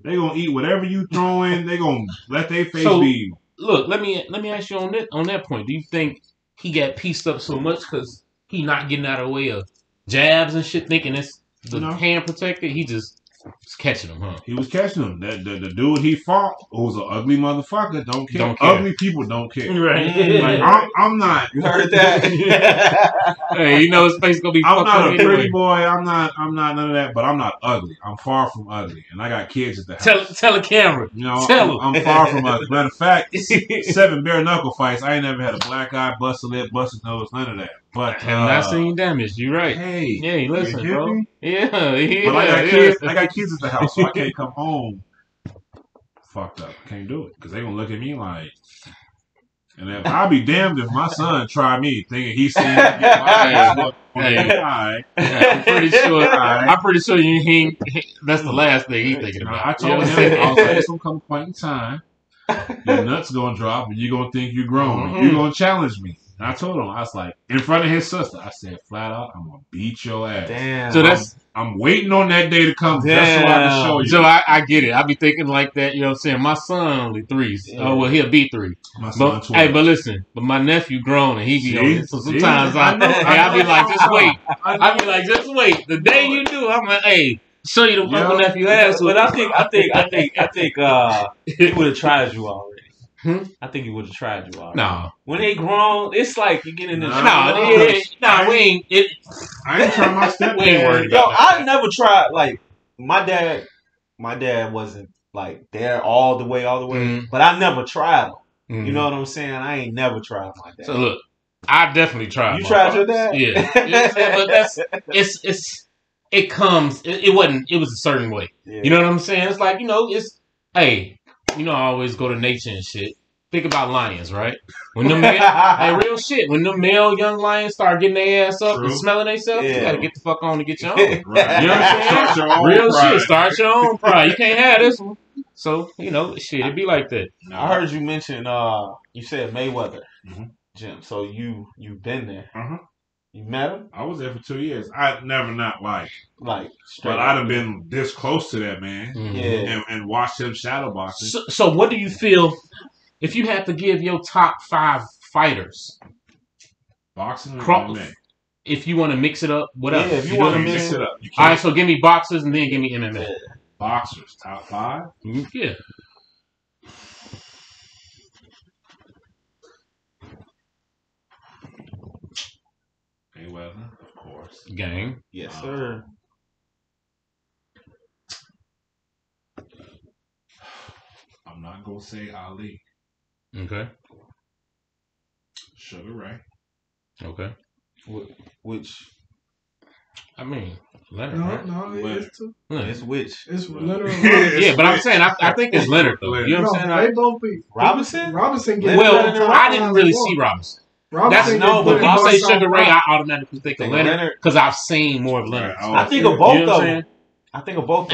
They gonna eat whatever you throw in. They gonna let their face be. Look, let me ask you on that point. Do you think he got pieced up so much because he not getting out of the way of jabs and shit, thinking it's the hand protector? He just was catching them, huh? He was catching them. The dude he fought, who was an ugly motherfucker, don't care. Ugly people don't care. Right. Like, I'm not. You heard that? Hey, his face gonna be. I'm not a pretty boy. I'm not none of that. But I'm not ugly. I'm far from ugly, and I got kids at the house. Tell the camera. Tell him. I'm far from ugly. Matter of fact, 7 bare knuckle fights. I ain't never had a black eye, busted lip, busted nose, none of that. But have not seen damage. You're right. Hey, listen, bro. Me? Yeah. But I got kids at the house, so I can't come home fucked up. Can't do it because they gonna look at me like. And then I'll be damned if my son try me thinking he's seen me get my ass. I'm pretty sure that's the last thing he's thinking about. I told him, I was like, it's gonna come a point in time. Your nuts gonna drop, and you're gonna think you're grown. You're gonna challenge me. And I told him, I was like, in front of his sister, I said flat out, I'm gonna beat your ass. Damn. So I'm waiting on that day to come just so I can show you. So I get it. I be thinking like that, you know what I'm saying? My son only 3. Yeah. Oh, well, he'll be 3. My son 12. Hey, but listen, my nephew grown and he be on it. So sometimes I be like, just wait. I be like, just wait. The day you do, I'm like, hey, show you the fucking nephew ass. But I think he would have tried you already. I think he would have tried you already. No. When they grown, it's like you get in the we ain't. I ain't trying my step. We ain't worried about that. I never tried. Like my dad wasn't like there all the way, but I never tried him. You know what I'm saying? I ain't never tried my dad. So look, I definitely tried. You tried your dad? Yeah. But it was a certain way. Yeah. You know what I'm saying? It's like, hey, I always go to nature and shit. Think about lions, right? When them real shit. When them male young lions start getting their ass up and smelling themselves, you gotta get the fuck on to get your own. Right. You know what I'm saying? Real pride. Shit. Start your own pride. You can't have this one. So, shit, it be like that. I heard you mention, you said Mayweather, Jim. So you've been there. You met him? I was there for 2 years. I never not like, but I'd have been this close to that man, and watched him shadow boxing. So what do you feel if you had to give your top 5 fighters? Boxing or MMA? If you want to mix it up, whatever. Yeah, if you want to mix it up. All right, so give me boxers and then give me MMA. Yeah. Boxers, top 5? Yeah. Mayweather, of course. Gang. Yes, sir. I'm not going to say Ali. Okay. Sugar Ray. Okay. Which? I mean, Leonard, right? No, it's two. It's which? It's Leonard. Yeah, but I'm saying, I think it's Leonard, though. You know what I'm saying? They both beat. Robinson? Well, I didn't really see Robinson. But when you say Sugar Ray, I automatically think of Leonard because I've seen more of Leonard. I think of both of them.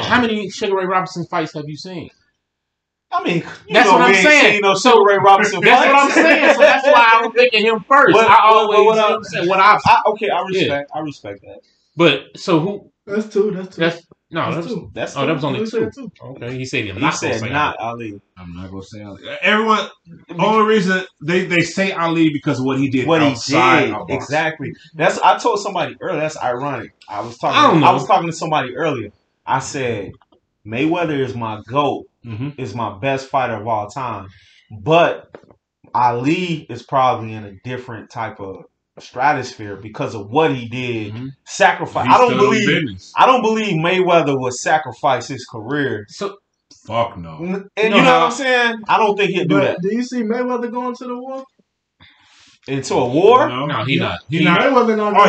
How many Sugar Ray Robinson fights have you seen? I mean, that's what I'm saying. Sugar Ray Robinson. That's what I'm saying. So that's why I'm thinking him first. I respect that. But so who? That's two. That was only two. Okay, he said not Ali. I'm not gonna say Ali. Everyone, only reason they say Ali because of what he did. Exactly. I told somebody earlier. That's ironic. I was talking to somebody earlier. I said Mayweather is my GOAT. Is my best fighter of all time, but Ali is probably in a different type of stratosphere because of what he did. Sacrifice. I don't believe Mayweather would sacrifice his career. So fuck no. And you know what I'm saying? I don't think he'd do that. Do you see Mayweather going to the war? Into a war? No, he's not. Mayweather not. No.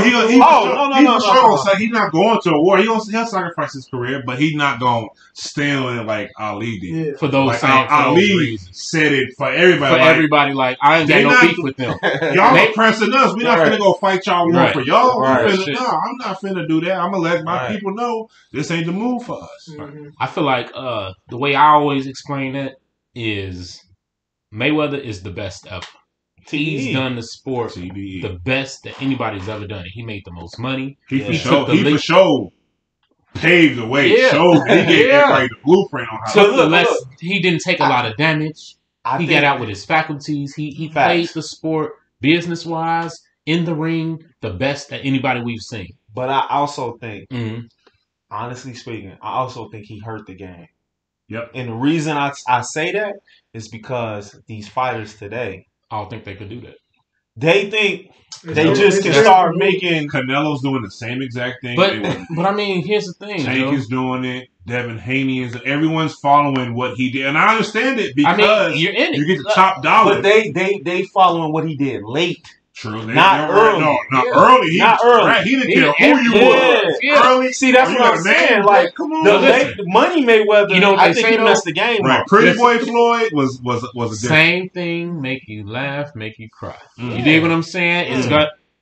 He's not going to a war. He'll sacrifice his career, but he's not going to stand on it like Ali did. Yeah. For those same Ali reasons. Said it for everybody. I ain't got no beef with them. Y'all are pressing us. We're not finna go fight y'all war for y'all. No, I'm not finna do that. I'm gonna let my people know this ain't the move for us. I feel like the way I always explain it is Mayweather is the best ever. He's done the sport the best that anybody's ever done it. He made the most money. He for sure paved the way. Yeah. Showed he gave everybody the blueprint on how. He didn't take a lot of damage. He got out with his faculties. He played the sport business wise in the ring the best that anybody we've seen. But I also think, honestly speaking, he hurt the game. Yep. And the reason I say that is because these fighters today, I don't think they could do that. They think they just can start making. Canelo's doing the same exact thing. But I mean, here's the thing. Tank is doing it. Devin Haney is. Everyone's following what he did, and I understand it because you're in it. You get the top dollar. But they following what he did late. True. Not early. No, not early. Not early. He didn't care who you were. Early. See, that's what I'm saying. Like, come on. The Money Mayweather, I think he messed the game up. Pretty Boy Floyd was a same thing. Make you laugh, make you cry. You dig what I'm saying?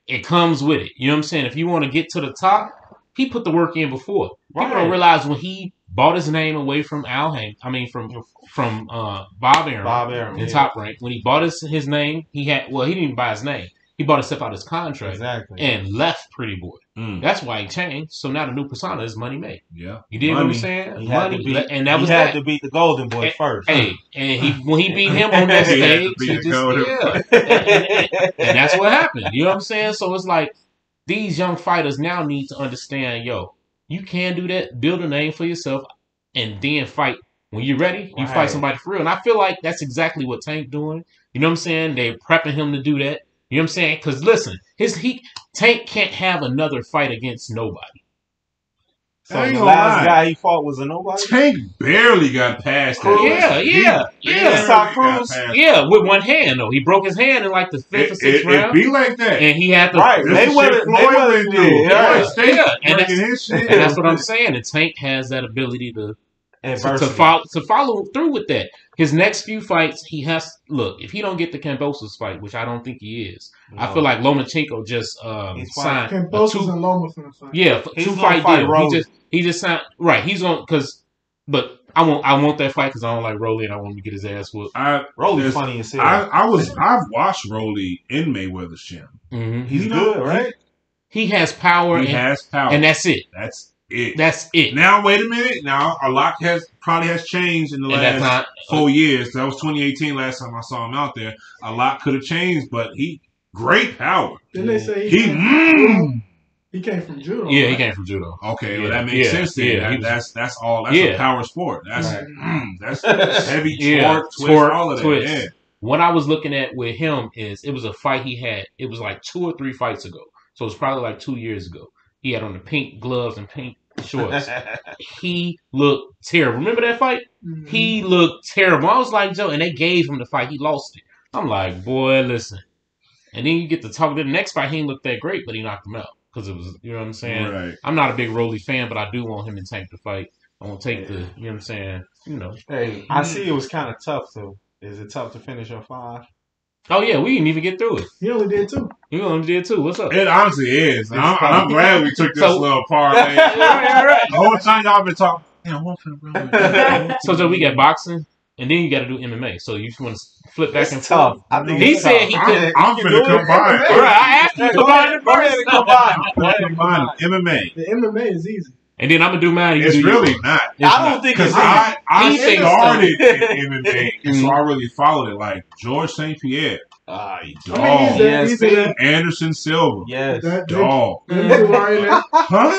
It comes with it. You know what I'm saying? If you want to get to the top, he put the work in before. People don't realize when he bought his name away from from Bob Arum in Top Rank. When he bought his name, he didn't even buy his name. He bought himself out his contract and left Pretty Boy. That's why he changed. So now the new persona is Money May. Yeah, you did what I'm saying? He had to beat the Golden Boy first. Hey, and when he beat him on that stage, and that's what happened. You know what I'm saying? So it's like these young fighters now need to understand, you can do that, build a name for yourself, and then fight. When you're ready, you fight somebody for real. And I feel like that's exactly what Tank doing. You know what I'm saying? They're prepping him to do that. You know what I'm saying? Because listen, Tank can't have another fight against nobody. So the last guy he fought was a nobody? Tank barely got past that. Yeah, with one hand, though. He broke his hand in like the 5th or 6th round. It be like that. And he had to... Right. Mayweather do. And that's what I'm saying. The Tank has that ability to follow through with that. His next few fights, he has... Look, if he don't get the Kambosos fight, which I don't think he is, I feel like Lomachenko just signed... Kambosos and Loma's in the fight. Yeah, 2-fight deal. He just signed... Right, he's on... But I want that fight because I don't like Rolly and I want him to get his ass whooped. Rolly's funny as hell. I've watched Rolly in Mayweather's gym. Mm-hmm. He's good, right? He has power. And that's it. That's it. Now wait a minute. Now a lot probably has changed in the last 4 years. That was 2018 last time I saw him out there. A lot could have changed, but great power. Didn't they say he came from judo? Yeah, he came from judo. Okay, well that makes sense then. Yeah, that's all. That's a power sport. That's heavy torque, twist, all of that. Yeah. What I was looking at with him is it was a fight he had. It was like 2 or 3 fights ago. So it was probably like 2 years ago. He had on the pink gloves and pink shorts. He looked terrible. Remember that fight? Mm-hmm. He looked terrible. I was like, Joe, and they gave him the fight. He lost it. I'm like, boy, listen. And then you get to talk to the next fight. He didn't look that great, but he knocked him out. Because it was, you know what I'm saying? Right. I'm not a big Rolly fan, but I do want him and Tank to fight. I won't take you know what I'm saying? Hey, I see it was kind of tough, though. Is it tough to finish your 5? Oh, yeah, we didn't even get through it. He only did 2. What's up? It honestly is. I'm glad we took this little part. Right. The whole time y'all been talking. So we got boxing, and then you got to do MMA. So you want to flip back and forth. He said he could. I'm finna combine. I asked you to combine it first. Combine MMA. The MMA is easy. And then I'm gonna do mine. It's really not. I don't think it's I started in MMA, so I really followed it. Like George St. Pierre, Anderson Silva, dog. I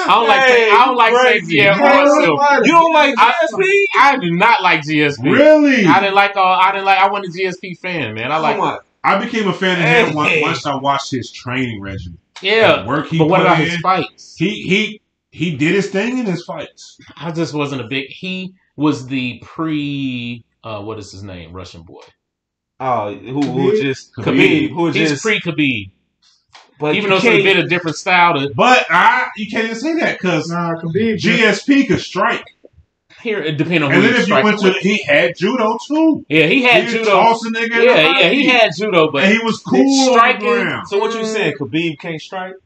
don't like St. Pierre or Silva. You don't like GSP? I do not like GSP. Really? I wasn't a GSP fan, man. I became a fan of him once I watched his training regimen. Yeah, but what about his fights? He did his thing in his fights. I just wasn't a big... He was the what is his name? Russian boy. Khabib. He's pre-Khabib. But even though it's a bit of different style. But you can't even say that because GSP could strike. Here, it depends on who and then if you went to... He had judo, too. Yeah, he had judo. Toss a nigga he had judo, but... And he was cool striking. So what you saying? Khabib can't strike?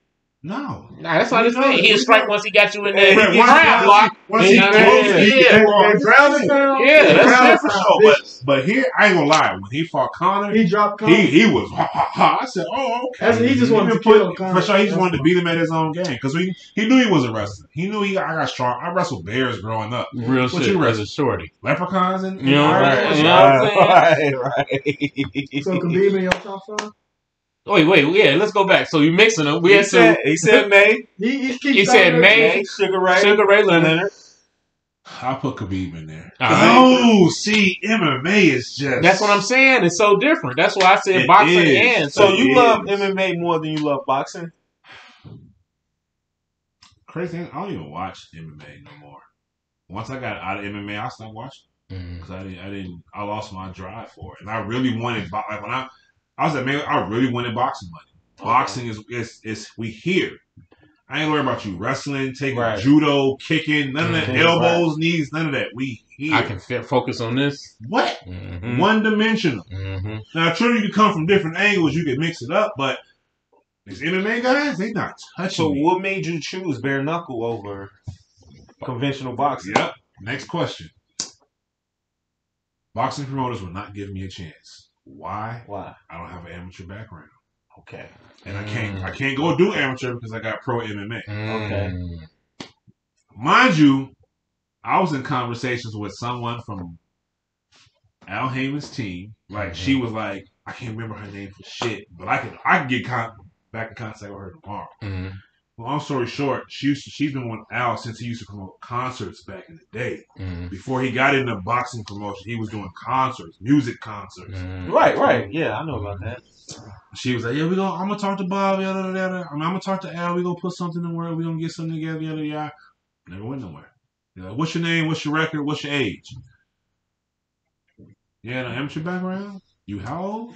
No. That's not his thing. He'll strike once he got you in there. Ground block. Once he grounded that's different. But here, I ain't gonna lie. When he fought Conor, he dropped Conor. He was I said, oh, okay. He just wanted to kill Conor. For sure, he just wanted to beat him at his own game. Because he knew he was a wrestler. He knew I got strong. I wrestled bears growing up. Real shit. You as a shorty. Leprechauns and... You know what I'm saying? Right. So Khabib in your top 5? Wait, yeah, let's go back. So you mixing them. He said May. He said May. Sugar Ray Leonard. I'll put Khabib in there. See, MMA is just... That's what I'm saying. It's so different. That's why I said boxing and... So you love MMA more than you love boxing? Crazy. I don't even watch MMA no more. Once I got out of MMA, I stopped watching. Because I lost my drive for it. And I really wanted... Like when I was like, man, I really wanted boxing money. Boxing is we here. I ain't worried about you wrestling, taking judo, kicking, none of that, elbows, knees, none of that. We here. I can focus on this. What? Mm-hmm. One dimensional. Mm-hmm. Now, true, you can come from different angles, you can mix it up, but these MMA guys, they not touching me. What made you choose bare knuckle over conventional boxing? Yep. Next question. Boxing promoters will not give me a chance. Why? I don't have an amateur background. Okay. And I can't go do amateur because I got pro MMA. Okay. Mind you, I was in conversations with someone from Al Heyman's team. Like she was like, I can't remember her name for shit, but I can get back in contact with her tomorrow. Mm-hmm. Long story short, she's been with Al since he used to promote concerts back in the day. Mm-hmm. Before he got into boxing promotion, he was doing concerts, music concerts. Mm-hmm. Right. Yeah, I know about that. She was like, "Yeah, I'm gonna talk to Bob, yada yada yada. I'm gonna talk to Al. We gonna put something in word. We gonna get something together, yada yada." Never went nowhere. You're like, what's your name? What's your record? What's your age? Yeah, an amateur background? You how old?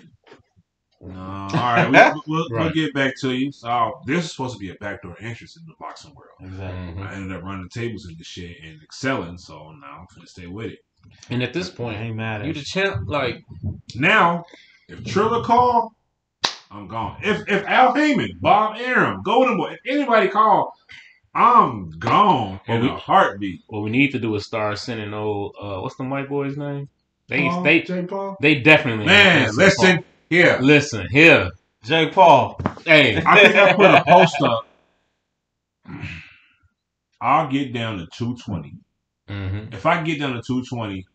No. All right, we'll get back to you. So this is supposed to be a backdoor entrance in the boxing world. Exactly. I ended up running tables in the shit and excelling, so now I'm gonna stay with it. And at this point, I ain't mad at you the champ. Like now, if Triller call, I'm gone. If Al Heyman, Bob Arum, Golden Boy, if anybody call, I'm gone in a heartbeat. What we need to do is start sending old what's the white boy's name? Jake Paul? They definitely listen here. Listen here. Jake Paul. Hey. I think I put a post up. I'll get down to 220. Mm-hmm. If I get down to 220,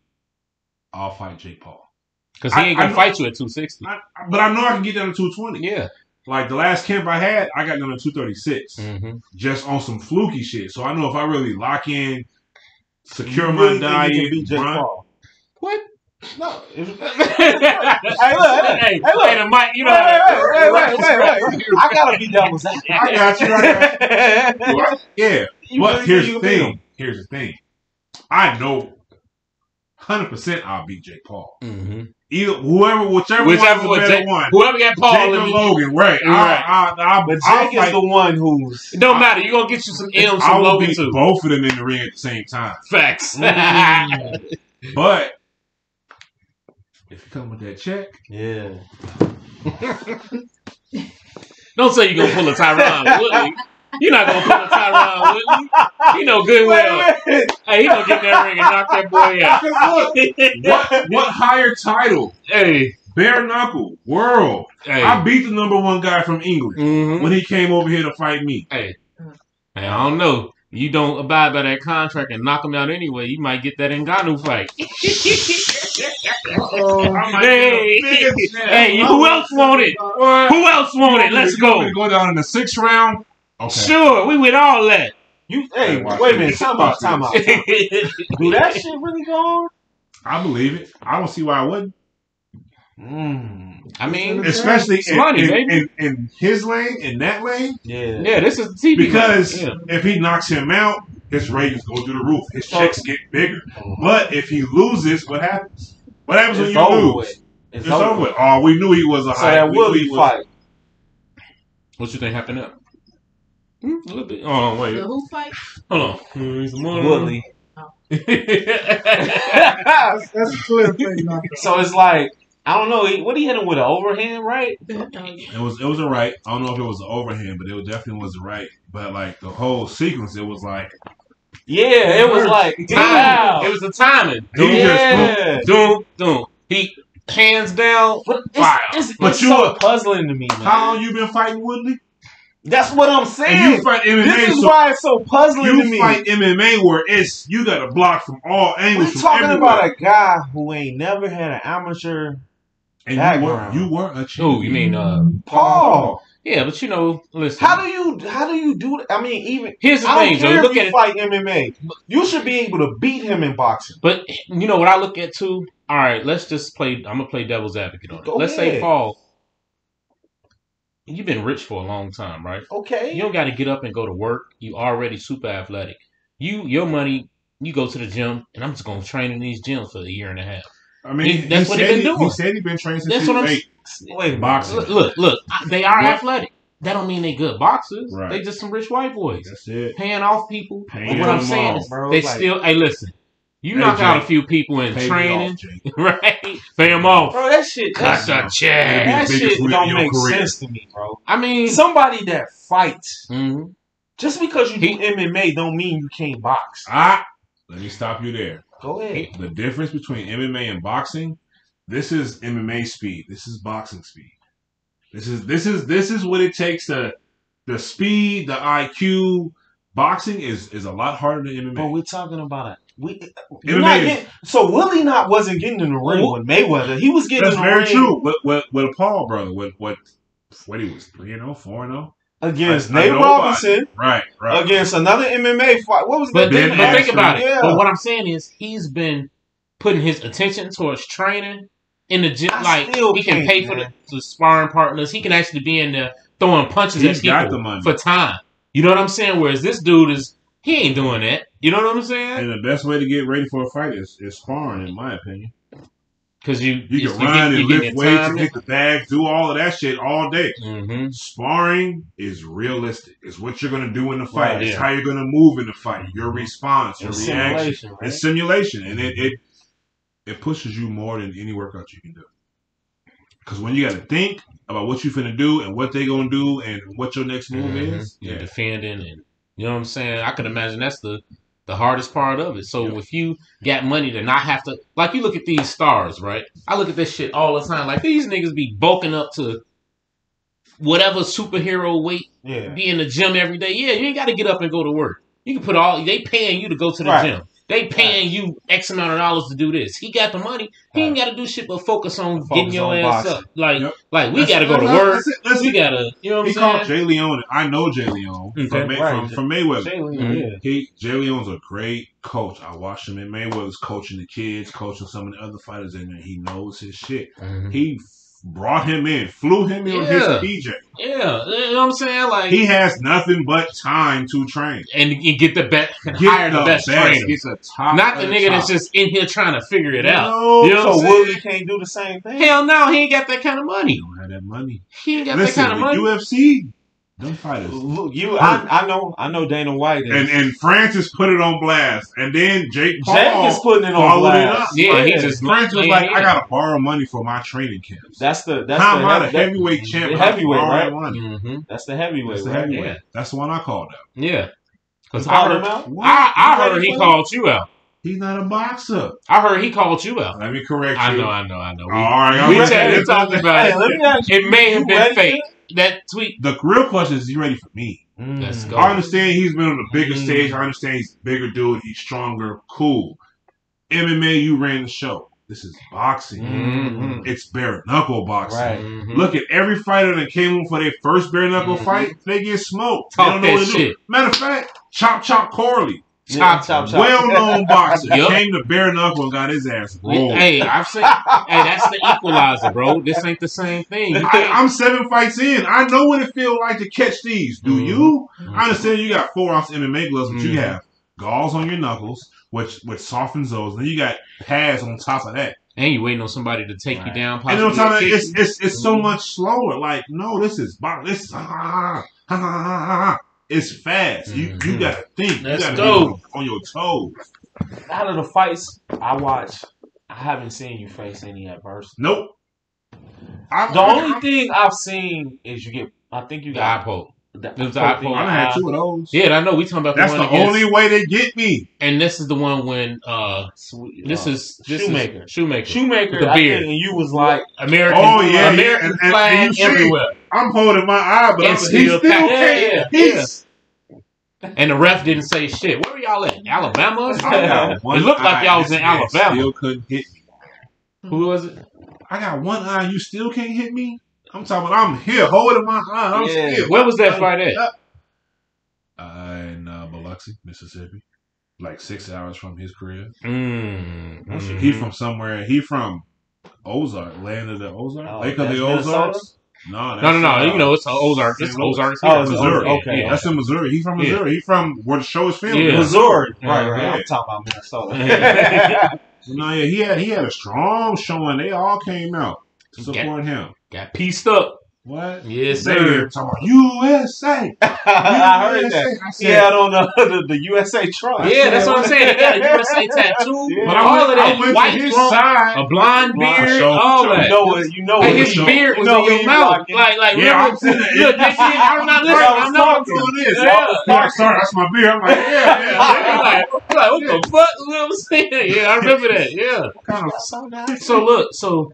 I'll fight Jake Paul. Because he ain't gonna fight you at 260. But I know I can get down to 220. Yeah. Like the last camp I had, I got down to 236. Mm-hmm. Just on some fluky shit. So I know if I really lock in, secure my diet, beat Jake Paul. What? No. Hey, look. Hey, the mic, you know. Wait. I gotta be devil's advocate. I got you. Yeah. But here's the thing. I know 100% I'll beat Jake Paul. Mm-hmm. Whichever one. Whoever got Paul. Jake or Logan, right. But Jake is the one who's... It don't matter. You're going to get you some M's from Logan, too. Both of them in the ring at the same time. Facts. But if you come with that check... Yeah. Don't say you're going to pull a Tyron Woodley. You're not going to pull a Tyron Woodley. You know good well. Hey, he going to get in that ring and knock that boy out. What higher title? Hey. Bare knuckle, world. Hey. I beat the #1 guy from England when he came over here to fight me. Hey, I don't know. You don't abide by that contract and knock him out anyway, you might get that Ngannou fight. Hey, who else want it? Who else want it? Let's go. Go down in the 6th round? Okay. Sure, we with all that. Hey, wait a minute. Time out. Do that shit really go on? I believe it. I don't see why I wouldn't. I mean, especially in his lane, in that lane. Yeah, this is TV. Because if he knocks him out, his ratings go through the roof. His checks get bigger. But if he loses, what happens? What happens when you lose? It's over with. Oh, we knew he was a high. So that Willie fight. What you think happened up? A little bit. Oh, wait. The who fight? Hold on. Willie. That's a clear thing. So it's like, I don't know. What he hit him with, an overhand, right? It was a right. I don't know if it was an overhand, but it definitely was a right. But like the whole sequence, it was like, it was like, wow. It was the timing. Doom. He hands down. It's so puzzling to me, man. How long you been fighting Woodley? That's what I'm saying. And you fight MMA. This is why it's so puzzling to me. You fight MMA where you got to block from all angles. We're talking about a guy who ain't never had an amateur background. You were a champion. Oh, you mean Paul? Yeah, but listen. How do you do that? I mean, even here's the thing, Joe. Look at fight MMA. You should be able to beat him in boxing. But you know what I look at too. All right, let's just play. I'm gonna play devil's advocate on it. Let's say Paul. You've been rich for a long time, right? Okay. You don't got to get up and go to work. You already super athletic. Your money. You go to the gym, and I'm just gonna train in these gyms for a year and a half. I mean, that's what he's been doing. He said he's been training since he was 8. Wait, boxing. Look. They are athletic. That don't mean they good boxers. Right. They just some rich white boys. That's it. Paying off people. Paying what I'm saying is, bro, they still. Hey, listen. You knock out a few people in training, right? Pay them off. Bro, that shit. Cut the check. That shit don't make sense to me, bro. I mean, somebody that fights, just because you do MMA don't mean you can't box. Let me stop you there. Go ahead. The difference between MMA and boxing, this is MMA speed. This is boxing speed. This is what it takes to the speed, the IQ. Boxing is a lot harder than MMA. But we're talking about so Willie wasn't getting in the ring with Mayweather. He was getting in the ring. That's very true. With Paul, brother. What he was 3-0, 4-0 against Nate Robinson. Right. Against another MMA fight. What was that? But think about it. Yeah. But what I'm saying is he's been putting his attention towards training in the gym. He can pay for the sparring partners. He can actually be in there throwing punches at people for time. You know what I'm saying? Whereas this dude is He ain't doing that. You know what I'm saying? And the best way to get ready for a fight is sparring, in my opinion. Because you can run and lift weights and hit the bags, do all of that shit all day. Mm-hmm. Sparring is realistic. It's what you're going to do in the fight. It's how you're going to move in the fight. Your response, your reaction. Right? It's simulation. And it pushes you more than any workout you can do. Because when you got to think about what you're finna do and what they going to do and what your next move is. You're defending and you know what I'm saying? I can imagine that's the hardest part of it. So if you got money to not have to, like you look at these stars, right? I look at this shit all the time. Like these niggas be bulking up to whatever superhero weight, be in the gym every day. Yeah, you ain't got to get up and go to work. You can put they paying you to go to the gym. They paying you X amount of dollars to do this. He got the money. He ain't got to do shit but focus on getting your ass up. Like we got to go to work. We got to, you know what I'm saying? He called Jay Leone. I know Jay Leone from Mayweather. Jay Leone's a great coach. I watched him in Mayweather's coaching the kids, coaching some of the other fighters in there. He knows his shit. He brought him in, flew him in his PJ. Yeah, you know what I'm saying? Like he has nothing but time to train and get the best, hire the best trainer. Get the top. Not the nigga that's just in here trying to figure it out. You know so Willie can't do the same thing. Hell no, he ain't got that kind of money. He don't have that money. He ain't got that kind of money. UFC. Them fighters. Look, I know Dana White and Francis put it on blast, and then Jake Paul is putting it on blast. He just Francis was like, I gotta borrow money for my training camps. That's the heavyweight champion. Heavyweight, right? That's the heavyweight. That's the heavyweight. Yeah. That's the one I called out. Yeah, because I heard he called you out. He's not a boxer. I heard he called you out. Let me correct you. I know. All right, we talked about it. It may have been fake. That tweet. The real question is he ready for me? Let's go. I understand he's been on the bigger stage. I understand he's a bigger dude. He's stronger. Cool. MMA, you ran the show. This is boxing. It's bare knuckle boxing. Right. Look at every fighter that came in for their first bare knuckle fight. They get smoked. Talk they don't know what that to shit. do. Matter of fact, Chop Corley. Chop. Well-known boxer. Came to bare knuckle and got his ass rolled. Hey, I've seen. Hey, that's the equalizer, bro. This ain't the same thing. I'm 7 fights in. I know what it feels like to catch these. Do you? I understand you got 4-ounce MMA gloves, but you have galls on your knuckles, which softens those. And then you got pads on top of that. And you waiting on somebody to take you down. And on top of it, it's so much slower. Like, no, this is it's fast. You gotta think. Let's you gotta go. be on your toes. Out of the fights I watch, I haven't seen you face any adversity. Nope. The only thing I've seen is you get. I think you got eye poke. I done had 2 of those. Yeah, I know. We talking about that's the only way they get me. And this is the one when Shoemaker. Shoemaker. The beard. And you was like American. Oh yeah, American flag and everywhere. I'm holding my eye, but he still can't. Yeah. And the ref didn't say shit. Where were y'all at? Alabama? It looked like y'all was in Alabama. Still couldn't hit me. Who was it? I got one eye. You still can't hit me. I'm talking about I'm here holding my eye. I'm still. Where was that fight at? In Biloxi, Mississippi. Like 6 hours from his crib. He from somewhere. He from Ozark, land of the Ozark. Lake of the Ozarks. No. You know, it's Ozark. It's Ozark. Oh, it's Missouri. Okay. Yeah. That's in Missouri. He's from Missouri. He's from where the show is filmed. Yeah. Missouri. Right. Yeah. I'm talking about Minnesota. He had a strong showing. They all came out to support him. Got pieced up. What? Yes, sir. Talking about USA. I heard that. He had on the USA trunk. Yeah, that's what I'm saying. He got a USA tattoo. Yeah. But all of that white his trunk, side. a blonde beard, all that. You know and his beard was in your mouth. Like, yeah, look, I'm not doing this. Sorry, that's my beard. I'm like, yeah. Like, what the fuck? You know what I'm saying? Yeah, I remember that. Yeah. So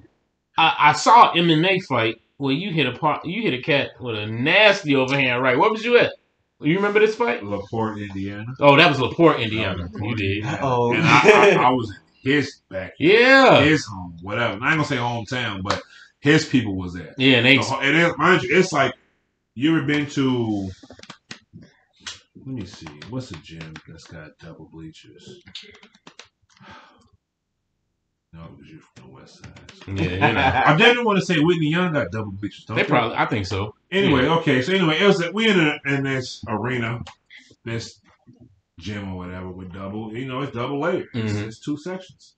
I saw an MMA fight where you hit a cat with a nasty overhand right. Where was you at? You remember this fight? LaPorte, Indiana. Oh, that was LaPorte, Indiana. You did. Oh, and I was in his backyard. Yeah. His home, whatever. I ain't gonna say hometown, but his people was there. Yeah, and mind you, it's like you ever been to? Let me see. What's a gym that's got double bleachers? No, it was you from the West Side. Yeah, I didn't want to say Whitney Young got double bleachers. They probably, I think so. Anyway, okay. So anyway, it was we in this arena, this gym or whatever with double. You know, it's double layered. It's 2 sections,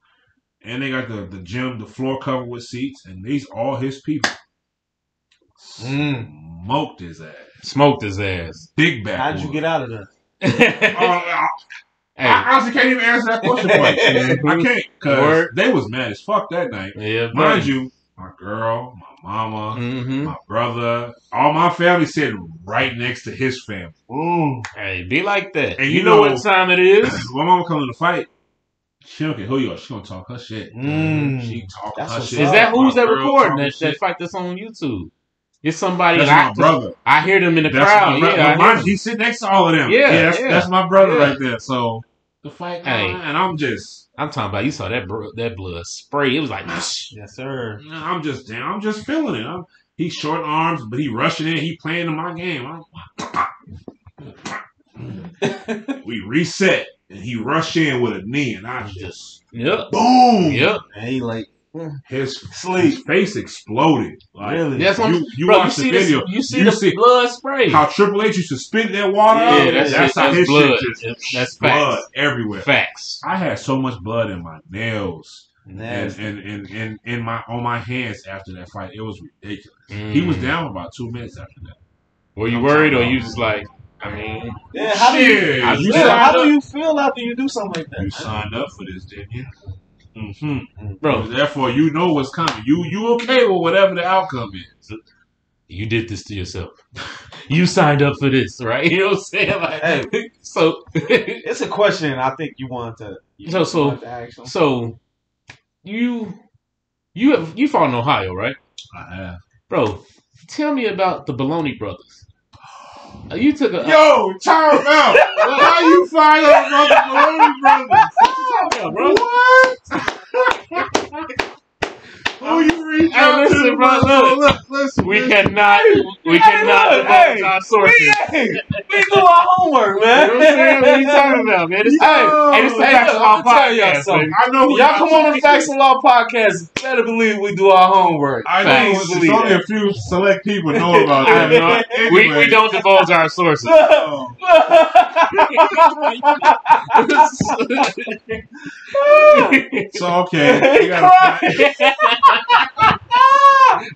and they got the gym, the floor covered with seats, and these all his people. Smoked his ass. Big back. How'd you get out of there? I honestly can't even answer that question for you. I can't, because they was mad as fuck that night. Yeah, mind you, my girl, my mama, my brother, all my family sitting right next to his family. Hey, be like that. And you know what time it is? My mama coming to fight. She don't care who you are. She gonna talk her shit. She talk her shit. Is that who's that recording that fight that's on YouTube? It's somebody. That's my brother. I hear them in the crowd. He sit next to all of them. That's my brother right there. So the fight, and I'm talking about. You saw that blood spray. It was like, yes, sir. I'm just feeling it. He's short arms, but he rushing in. He playing in my game. We reset, and he rushed in with a knee, and I just boom. And he like. His face exploded. Like, really? That's what you watch the video. You see the blood spray. How Triple H used to spit that water out. That's how his blood. Shit just that's blood facts. everywhere. Facts. I had so much blood in my nails and on my hands after that fight. It was ridiculous. He was down about 2 minutes after that. Were you worried, or you just like? I mean, how do you feel after you do something like that? You signed up for this, didn't you? Bro, therefore you know what's coming. You okay with whatever the outcome is. You did this to yourself. You signed up for this, right? You know what I'm saying? Like, hey, so it's a question I think you want to. So you fought in Ohio, right? I have, bro. Tell me about the Baloney Brothers. You took a time out. How you find out about the Baloney Brothers? Bro. What? Who you reach out listen, to, bro? Listen. We cannot divulge our sources. We do our homework, man. You know what I'm saying? What are you talking about, man? This is the Facts of Law podcast. I know y'all come on the Facts of Law podcast. Better believe we do our homework. I know it's only a few select people know about that. Anyway. We don't divulge our sources. So okay, we gotta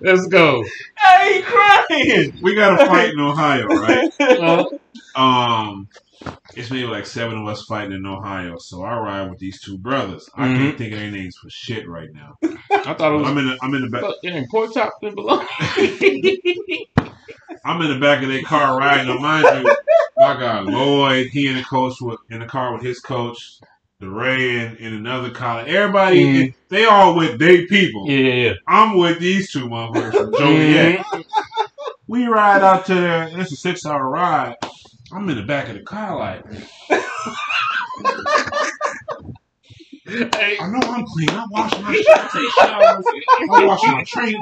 let's go. Hey, he crying. We got a fight in Ohio, right? It's maybe like 7 of us fighting in Ohio. So I ride with these 2 brothers. I can't think of their names for shit right now. I thought it was. I'm in the back. In pork chops and below. I'm in the back of their car riding. Now, mind you, I got Lloyd. He in the car with his coach. DeRay in another college. Everybody, they all with their people. Yeah. I'm with these 2 motherfuckers from Joliet. We ride out to there, and it's a 6-hour ride. I'm in the back of the car like, I know I'm clean. I wash my shit. I take showers. I wash my train.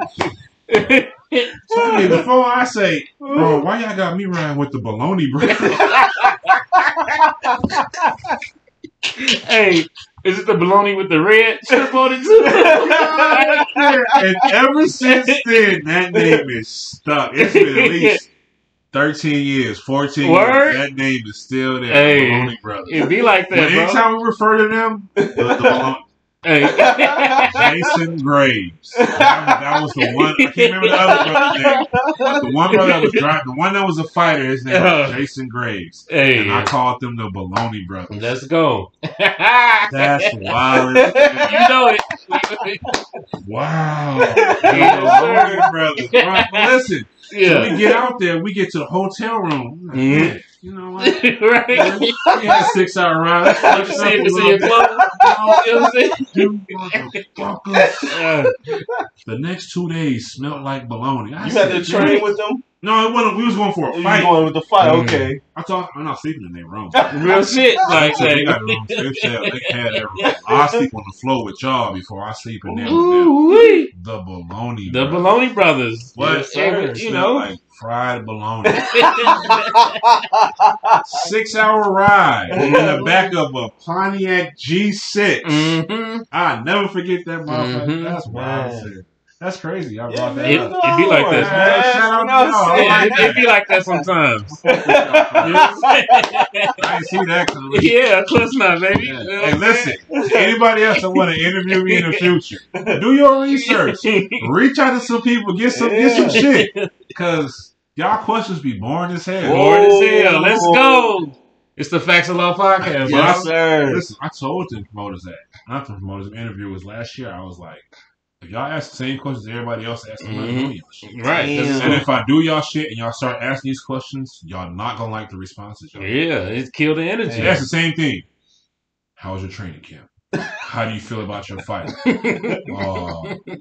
So before I say, bro, why y'all got me riding with the Baloney Brothers? Hey, is it the baloney with the red strip on it too? And ever since then, that name is stuck. It's been at least 13 years, 14 years. That name is still there. Hey, Baloney Brothers. It be like that, bro. Anytime we refer to them, the Baloney. Hey. Jason Graves. That was the one. I can't remember the other brother's name. The one brother that was driving, the one that was a fighter, his name was Jason Graves. Hey. And I called them the Baloney Brothers. Let's go. That's wild. You know it. Wow. Baloney Brothers. Right, listen. Yeah. So we get out there, we get to the hotel room. Like, man, you know what? Right. We had a 6-hour ride. Let's see your clothes. You know what I'm saying? The next 2 days smelled like baloney. You had to train with them? No, it wasn't. We was going for a fight. You going with the fight? Okay. I'm not sleeping in their room. Real shit. Like they got rooms. They had every room. I sleep on the floor with y'all before I sleep in there. Ooh-wee. The Baloney. The Baloney Brothers. What? Yes, you know, like fried baloney. 6-hour ride in the back of a Pontiac G6. Mm-hmm. I never forget that motherfucker. That's wild. That's crazy. I brought that up. It'd be like that. Shout out to y'all. It'd be like that sometimes. I didn't see that coming. Yeah, of course not, baby. Yeah. Hey, listen. Anybody else that want to interview me in the future, do your research. Reach out to some people. Get some shit. Because y'all questions be boring as hell. Boring as hell. Let's go. It's the Facts of Love podcast. Yes, sir. Listen, I told the promoters that. Not the promoters, the interviewers last year. I was like, if y'all ask the same questions everybody else asks, I'm not doing y'all shit. Right. And if I do y'all shit and y'all start asking these questions, y'all not gonna like the responses. Y'all. Yeah, it killed the energy. That's the same thing. How was your training camp? How do you feel about your fight?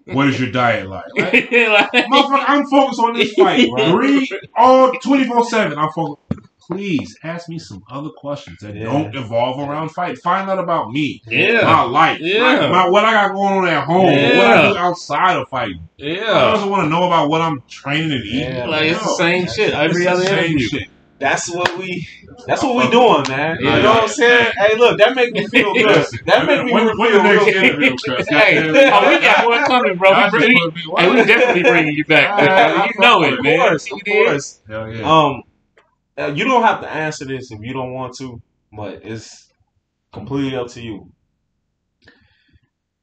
What is your diet like? Motherfucker, I'm focused on this fight. Right? 24/7. I'm focused. Please ask me some other questions that don't evolve around fight. Find out about me. Yeah. My life. Yeah. What I got going on at home. Yeah. What I do outside of fighting. Yeah. I also want to know about what I'm training and eating. Yeah. Like it's the same shit. Every other interview. Shit. That's what we doing, man. Yeah. You know what I'm saying? Hey, look, that make me feel good. That make me feel real good. Hey, we got one coming, bro. We definitely bringing you back. You know it, man. Of course. Hell yeah. You don't have to answer this if you don't want to, but it's completely up to you.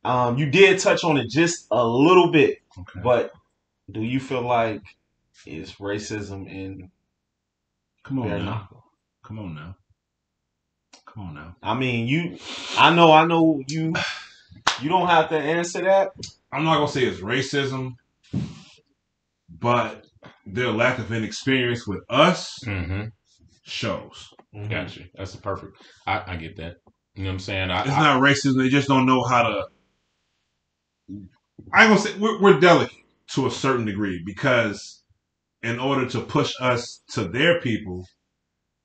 You did touch on it just a little bit, but do you feel like it's racism in Knuckle? Come on now. I mean, I know you don't have to answer that. I'm not gonna say it's racism, but their lack of inexperience with us shows. Gotcha. That's perfect. I get that. You know what I'm saying? It's not racism. They just don't know how to. I ain't gonna say we're delicate to a certain degree because in order to push us to their people,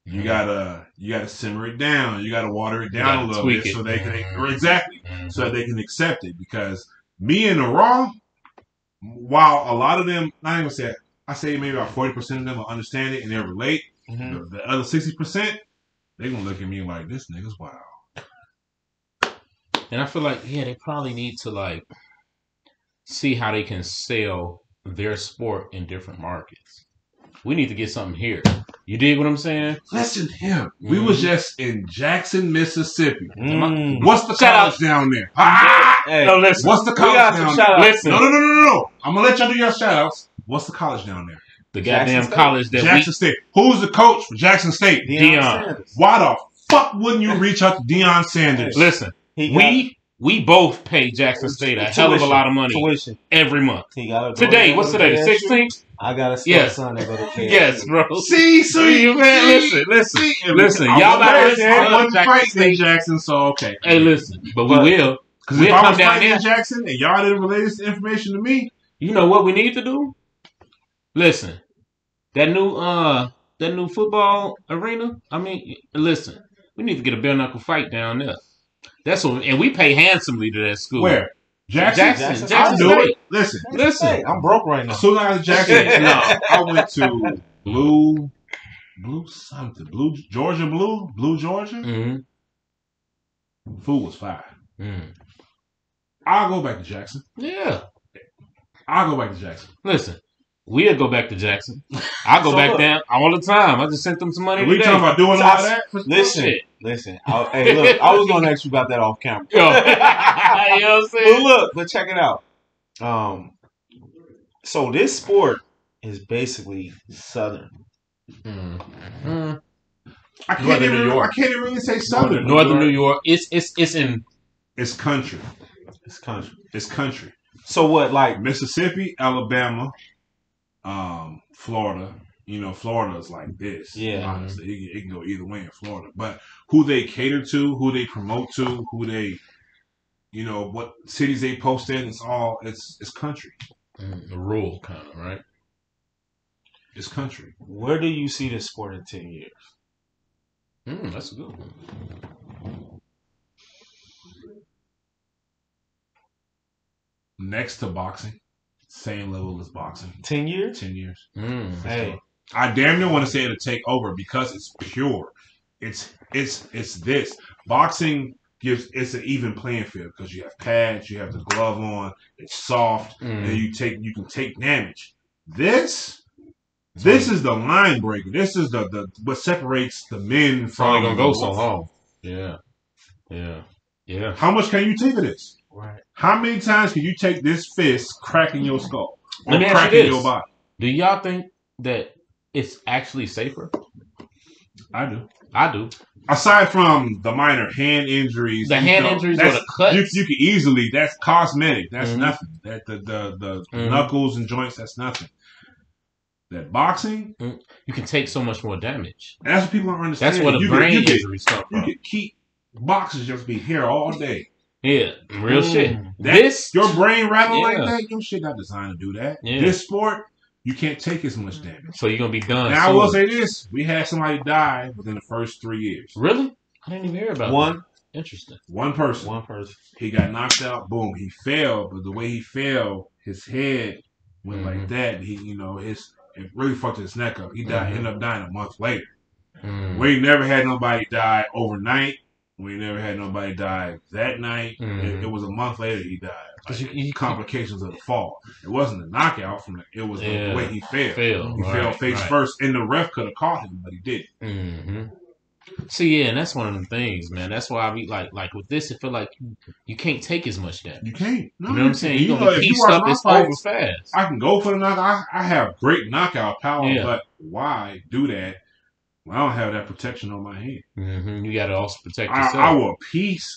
you gotta simmer it down. You gotta water it down a little bit so they can so that they can accept it. Because me and the Raw, while a lot of them, I ain't gonna say. I say maybe about 40% of them will understand it and they'll relate. The other 60%, they're going to look at me like, this nigga's wild. And I feel like, they probably need to, see how they can sell their sport in different markets. We need to get something here. You dig what I'm saying? Listen to him. We was just in Jackson, Mississippi. What's the college down there? Hey, no, listen. What's the college down there? Listen. No. I'm going to let y'all do your shout-outs. What's the college down there? The goddamn college that Jackson State. Who's the coach for Jackson State? Deion. Why the fuck wouldn't you reach out to Deion Sanders? Listen, we both pay Jackson State a hell of a lot of money every month. Today, what's today? The 16th? I got a son that go to KFC. Yes, bro. See, man. Listen. Y'all about to fight in Jackson, so okay. Hey, listen, but we will. Because if I was fighting in Jackson and y'all didn't relay this information to me, you know what we need to do? Listen, that new football arena. I mean, listen, we need to get a bare knuckle fight down there. That's what, and we pay handsomely to that school. Where? Jackson. I do it. Listen. I'm broke right now. As soon as I was Jackson, I went to Blue Georgia. Food was fire. I'll go back to Jackson. Yeah. I'll go back to Jackson. Listen, we'll go back to Jackson. I'll go back down all the time. I just sent them some money today. We talking about doing all that? Listen. Hey, look, I was going to ask you about that off camera. You know what I'm saying? But check it out. So this sport is basically Southern. I can't even really say Southern. Northern New York. It's country. It's country. So what, like Mississippi, Alabama, Florida. You know, Florida is like this. Yeah. Honestly, it can go either way in Florida. But who they cater to, who they promote to, who they, what cities they post in, it's country. Rural kind of, right? It's country. Where do you see this sport in 10 years? That's a good one. Next to boxing, same level as boxing. 10 years? 10 years. Hey, I damn near want to say it'll take over because it's pure. It's this boxing. it's an even playing field because you have pads, you have the glove on, it's soft, and you can take damage. This is the line breaker. This is the what separates the men from. It's only gonna go so long. Yeah. How much can you take of this? Right. How many times can you take this fist cracking your skull or Let me ask cracking you this. your body? Do y'all think that it's actually safer? I do. Aside from the minor hand injuries, injuries or the cuts, you can easily. That's cosmetic. That's nothing. That the knuckles and joints. That's nothing. That boxing, you can take so much more damage. And that's what people don't understand. That's where the brain injuries come from. You can keep boxers just be here all day. Yeah, real shit. Your brain rattling like that. Your shit not designed to do that. Yeah. This sport. You can't take as much damage. So you're going to be done. Now, I will say this. We had somebody die within the first 3 years. Really? I didn't even hear about one. That. Interesting. One person. He got knocked out. Boom. He fell. But the way he fell, his head went like that. It really fucked his neck up. He died. Ended up dying a month later. We never had nobody die overnight. We never had nobody die that night. It was a month later he died. Complications of the fall. It wasn't a knockout it was the way he fell. He fell face first, and the ref could have caught him, but he didn't. See, and that's one of the things, man. That's why I be like with this, it feel like you can't take as much damage. You can't. No, you know what I'm saying? You're gonna be pieced up. It's over fast. I can go for the knockout. I have great knockout power, but why do that? Well, I don't have that protection on my hand. You got to also protect yourself.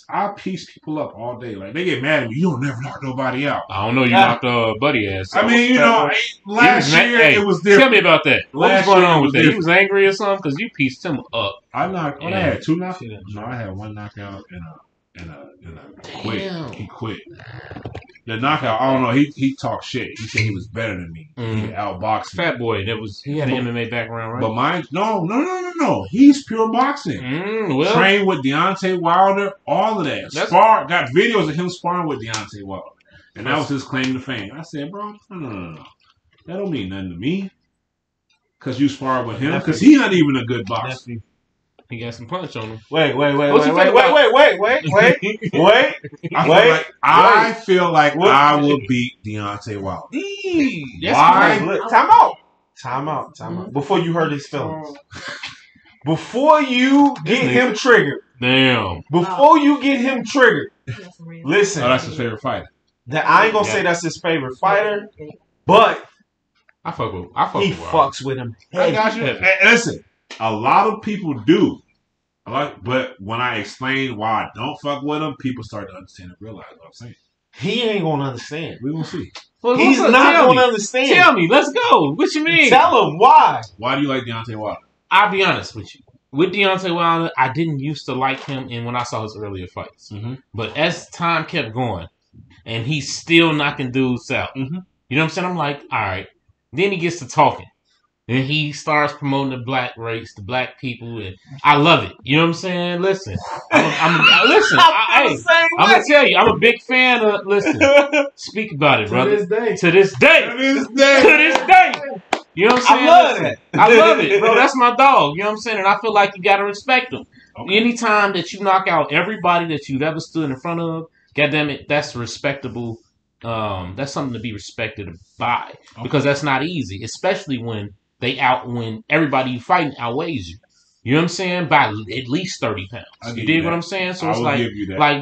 I'll piece people up all day. Like, they get mad at me. You don't never knock nobody out. I don't know. You knocked Buddy ass. I mean, last year it was different. Tell me about that. What was going on with that? He was angry or something? Because you pieced him up. I had 2 knockouts. No, I had 1 knockout and a quit. He quit. The knockout, I don't know. He talked shit. He said he was better than me. He could outbox me. Fat boy, he had an MMA background, right? But mine, no. He's pure boxing. Trained with Deontay Wilder, all of that. Got videos of him sparring with Deontay Wilder, and that was his claim to fame. I said, bro, no. That don't mean nothing to me. Because you sparred with him, because he's not even a good boxer. He got some punch on him. Wait. I feel like I would beat Deontay Wilder. Why? Time out. Before you hurt his feelings. Before you get him triggered. Damn. Before you get him triggered. Listen. Oh, that's his favorite fighter. I ain't gonna say that's his favorite fighter, but he fucks with him. I got you. Hey, listen. A lot of people do. But when I explain why I don't fuck with him, people start to understand and realize what I'm saying. He ain't gonna understand. We gonna see. Well, he's not gonna understand. Tell me. Let's go. What you mean? Tell him why. Why do you like Deontay Wilder? I'll be honest with you. With Deontay Wilder, I didn't used to like him when I saw his earlier fights. But as time kept going, and he's still knocking dudes out, you know what I'm saying? I'm like, all right. Then he gets to talking. And he starts promoting the black race, the black people, and I love it. You know what I'm saying? Listen, I'm gonna tell you, I'm a big fan of. Listen, speak about it, brother. To this day. You know what I'm saying? I love it, bro. That's my dog. You know what I'm saying? And I feel like you gotta respect him. Okay. Anytime that you knock out everybody that you've ever stood in front of, goddamn it, that's respectable. That's something to be respected by because that's not easy, especially when everybody you fighting outweighs you. You know what I'm saying? By at least 30 pounds. You dig what I'm saying? So it's like,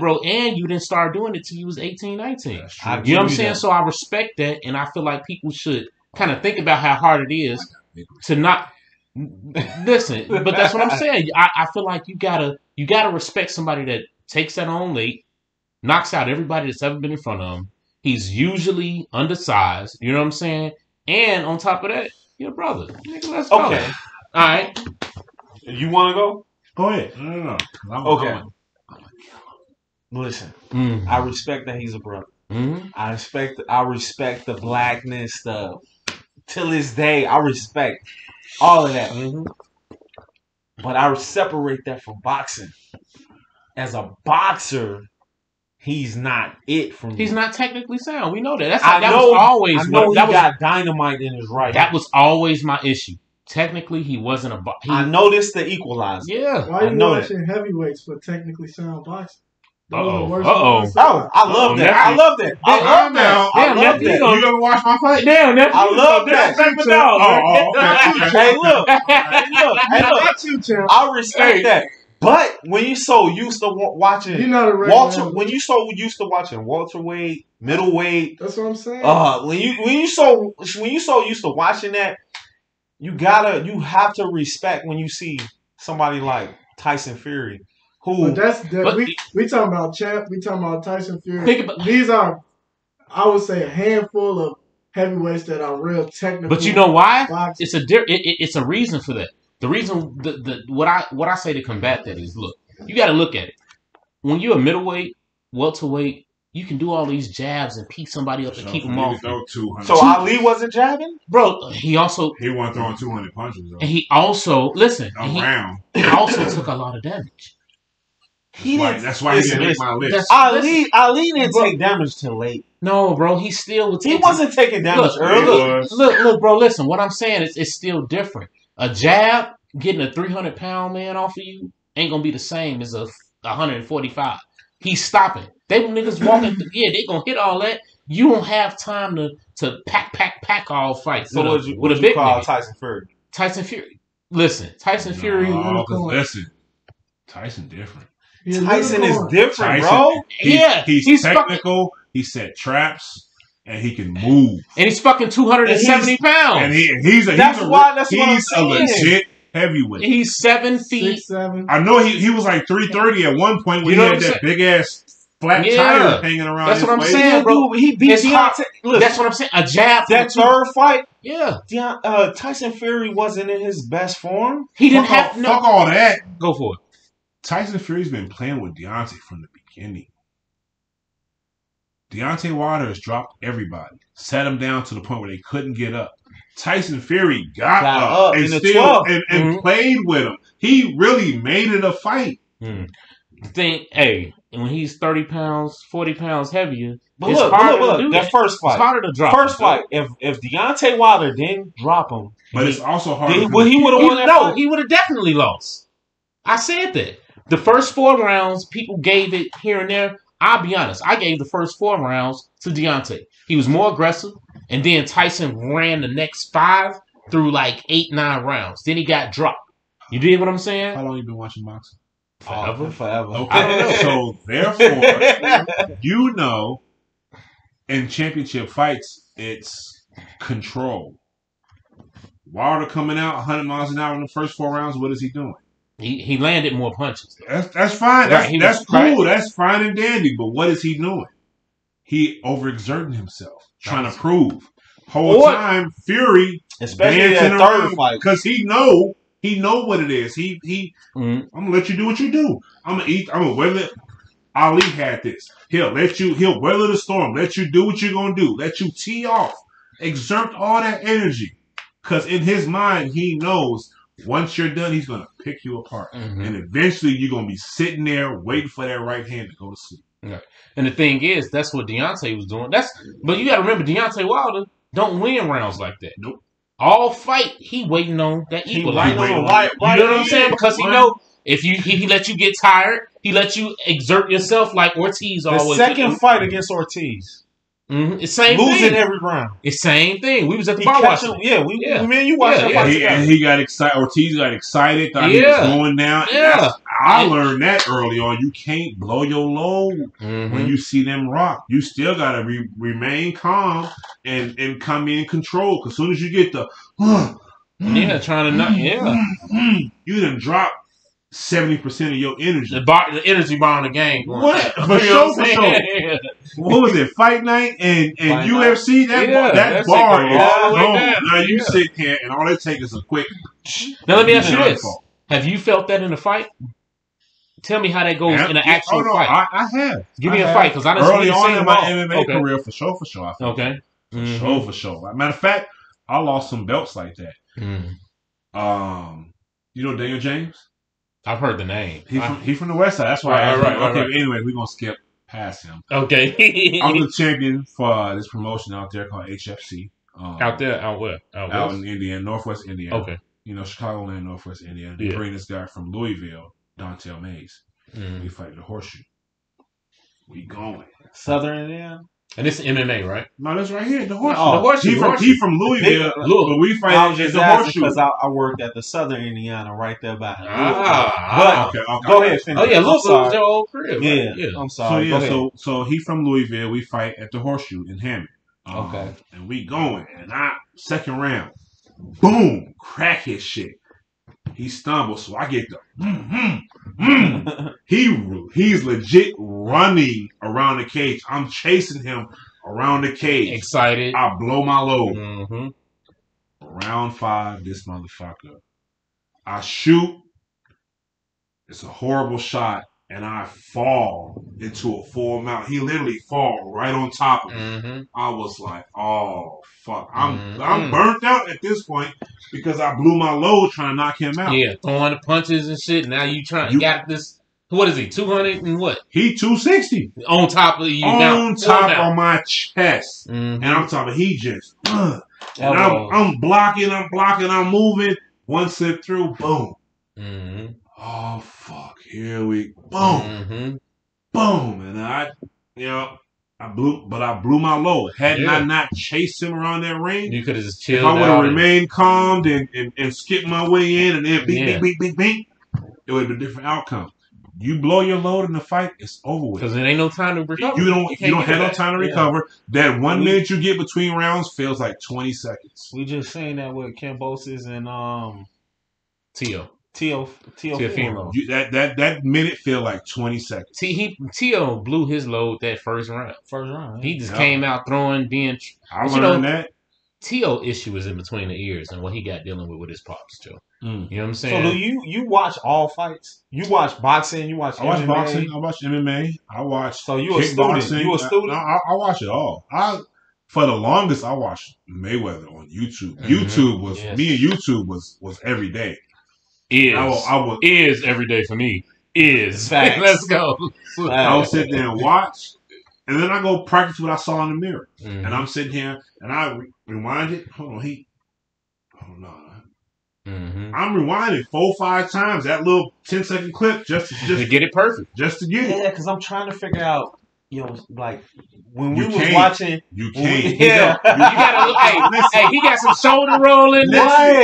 bro, and you didn't start doing it till you was 18, 19. You know what I'm saying? So I respect that, and I feel like people should kind of think about how hard it is to not listen. But that's what I'm saying. I feel like you gotta respect somebody that takes that on late, knocks out everybody that's ever been in front of him. He's usually undersized. You know what I'm saying? And on top of that, your brother. Nigga, let's go. Okay. All right. You want to go? Go ahead. No. Okay. Listen, I respect that he's a brother. I respect the blackness, till this day, I respect all of that. But I separate that from boxing. As a boxer, he's not it for me. He's not technically sound. We know that. I know he got dynamite in his right. That was always my issue. Technically, he wasn't a boxer. I know this the equalizer. Yeah. Why are you watching heavyweights for technically sound boxing? Oh, I love that. I love that. I love that. I love that. You gonna watch my fight? Damn, nephew. I love that. Hey, look. I respect that. But when you so used to watching when you so used to watching welterweight, middleweight, that's what I'm saying. When you so used to watching that, you have to respect when you see somebody like Tyson Fury. We talking about champ. We talking about Tyson Fury. These are, I would say, a handful of heavyweights that are real technical. But you know why? Boxing. It's a reason for that. The reason what I say to combat that is, look, you got to look at it. When you're a middleweight, welterweight, you can do all these jabs and pick somebody up and keep them off. So Ali wasn't jabbing, bro. He wasn't throwing 200 punches. Though. And he also He also took a lot of damage. That's why he didn't make my list. Ali didn't take damage till late. No, bro, he still was. He wasn't taking damage early. Look, bro. Listen, what I'm saying is, it's still different. A jab, getting a 300-pound man off of you, ain't gonna be the same as a 145. He's stopping. They niggas walking through. Yeah, they gonna hit all that. You don't have time to pack all fights. So what a big call Tyson Fury? Tyson Fury. Listen, Tyson Fury. Listen, Tyson different. Tyson is different, bro. He's technical. He set traps, and he can move. And he's fucking 270 pounds. And he's a legit heavyweight. He's 7 feet. 6'7". I know he was like 330 at one point when he had that big ass flat tire hanging around. That's what I'm saying, bro. He beat Deontay. That's what I'm saying. A jab. That third fight. Yeah. Tyson Fury wasn't in his best form. He didn't have fuck all that. Go for it. Tyson Fury's been playing with Deontay from the beginning. Deontay Wilder has dropped everybody, sat him down to the point where they couldn't get up. Tyson Fury got up and still and played with him. He really made it a fight. The thing, when he's 30 pounds, 40 pounds heavier, but look, that first fight. It's harder to drop. First fight, if Deontay Wilder didn't drop him, it's also hard. He would have won that fight. He would have definitely lost. I said that. The first 4 rounds, people gave it here and there. I'll be honest. I gave the first 4 rounds to Deontay. He was more aggressive. And then Tyson ran the next 5 through like 8, 9 rounds. Then he got dropped. You dig what I'm saying? How long you been watching boxing? Forever. Okay. I don't know. So, therefore, in championship fights, it's control. Wilder coming out 100 miles an hour in the first 4 rounds. What is he doing? He landed more punches. That's fine. That's cool. That's fine and dandy. But what is he doing? He overexerting himself, trying to prove. Whole time, Fury, especially that third fight, because he know what it is. I'm gonna let you do what you do. I'm gonna weather it. Ali had this. He'll weather the storm. Let you do what you're gonna do. Let you tee off. Exert all that energy, because in his mind he knows. Once you're done, he's going to pick you apart. Mm-hmm. And eventually, you're going to be sitting there waiting for that right hand to go to sleep. Yeah. And the thing is, that's what Deontay was doing. But you got to remember, Deontay Wilder don't win rounds like that. Nope. All fight, he waiting on that equalizer. You know what I'm saying? Because he know if he let you get tired, he let you exert yourself like Ortiz always. The second fight against Ortiz. Mm-hmm. It's same losing thing. every round. It's same thing. We was at the bar watching. Me and you watched that fight. And he got excited. Ortiz got excited. Thought he was going down. Yeah. I learned that early on. You can't blow your load when you see them rock. You still got to remain calm and come in control. Because as soon as you get the trying to not you done drop 70% of your energy. The energy bar in the game. What? For sure. What was it? Fight night and UFC? That bar is gone. Now you sit here and all it takes is a quick. Now let me ask you this. Have you felt that in a fight? Tell me how that goes in an actual fight. I have. Give me a fight because I didn't early on in my MMA career for sure. Okay. For sure. Matter of fact, I lost some belts like that. You know Daniel James? I've heard the name. He's from the West Side. That's why. Right. Anyway, we're gonna skip past him. Okay. I'm the champion for this promotion out there called HFC. Out where? Out in Indiana, Northwest Indiana. Okay. Chicagoland, Northwest Indiana. They bring this guy from Louisville, Dontel Mays. We fight the Horseshoe. We going. Southern Indiana. And this is MMA, right? No, that's right here. The horseshoe. Oh, the horseshoe. He from Louisville, but we fight at the horseshoe. Because I worked at the Southern Indiana right there by. Okay. Go ahead. Finish. Oh yeah, Louisville was your old crib. Yeah, yeah. I'm sorry. So he from Louisville. We fight at the horseshoe in Hammond. Okay. And we going, and second round, boom, crack his shit. He stumbles, so I get the He's legit running around the cage. I'm chasing him around the cage. Excited. I blow my load. Mm-hmm. Round 5, this motherfucker. I shoot. It's a horrible shot, and I fall into a full mount. He literally fall right on top of me. Mm-hmm. I was like, oh fuck. I'm burnt out at this point because I blew my load trying to knock him out. Yeah, throwing the punches and shit. Now you got this. What is he? 200 and what? He 260 on top of you. On top of my chest, mm-hmm. and I'm talking. He just. And I'm blocking. I'm moving. One slip through. Boom. Mm-hmm. Oh fuck! Here we boom, mm-hmm. boom, and I blew my load. Had I not chased him around that ring, you could have just chilled. If I would have remained calm and skipped my way in and then bing, it would have been a different outcome. You blow your load in the fight, it's over with. Because there ain't no time to recover. You don't have no time to recover. That 1 minute you get between rounds feels like 20 seconds. We just saying that with Cambosis and Tio. Teofimo. That minute feel like 20 seconds. Tio blew his load that first round. He just came out throwing, I learned that. Tio issue is in between the ears and what he got dealing with his pops, Joe. You know what I'm saying? So do you watch all fights? You watch boxing? You watch MMA? I watch boxing. I watch MMA. I watch. So you a student? You a student? I watch it all. For the longest, I watched Mayweather on YouTube. Mm-hmm. YouTube was me and YouTube was every day. Is every day for me. Let's go. I would sit there and watch, and then I go practice what I saw in the mirror. Mm-hmm. And I'm sitting here, and I rewind it. Hold on, Mm-hmm. I'm rewinding 4-5 times that little 10-second clip just to get it perfect. Just to get it. Yeah, because I'm trying to figure out, like when we was watching. You can't. You gotta hey, he got some shoulder rolling.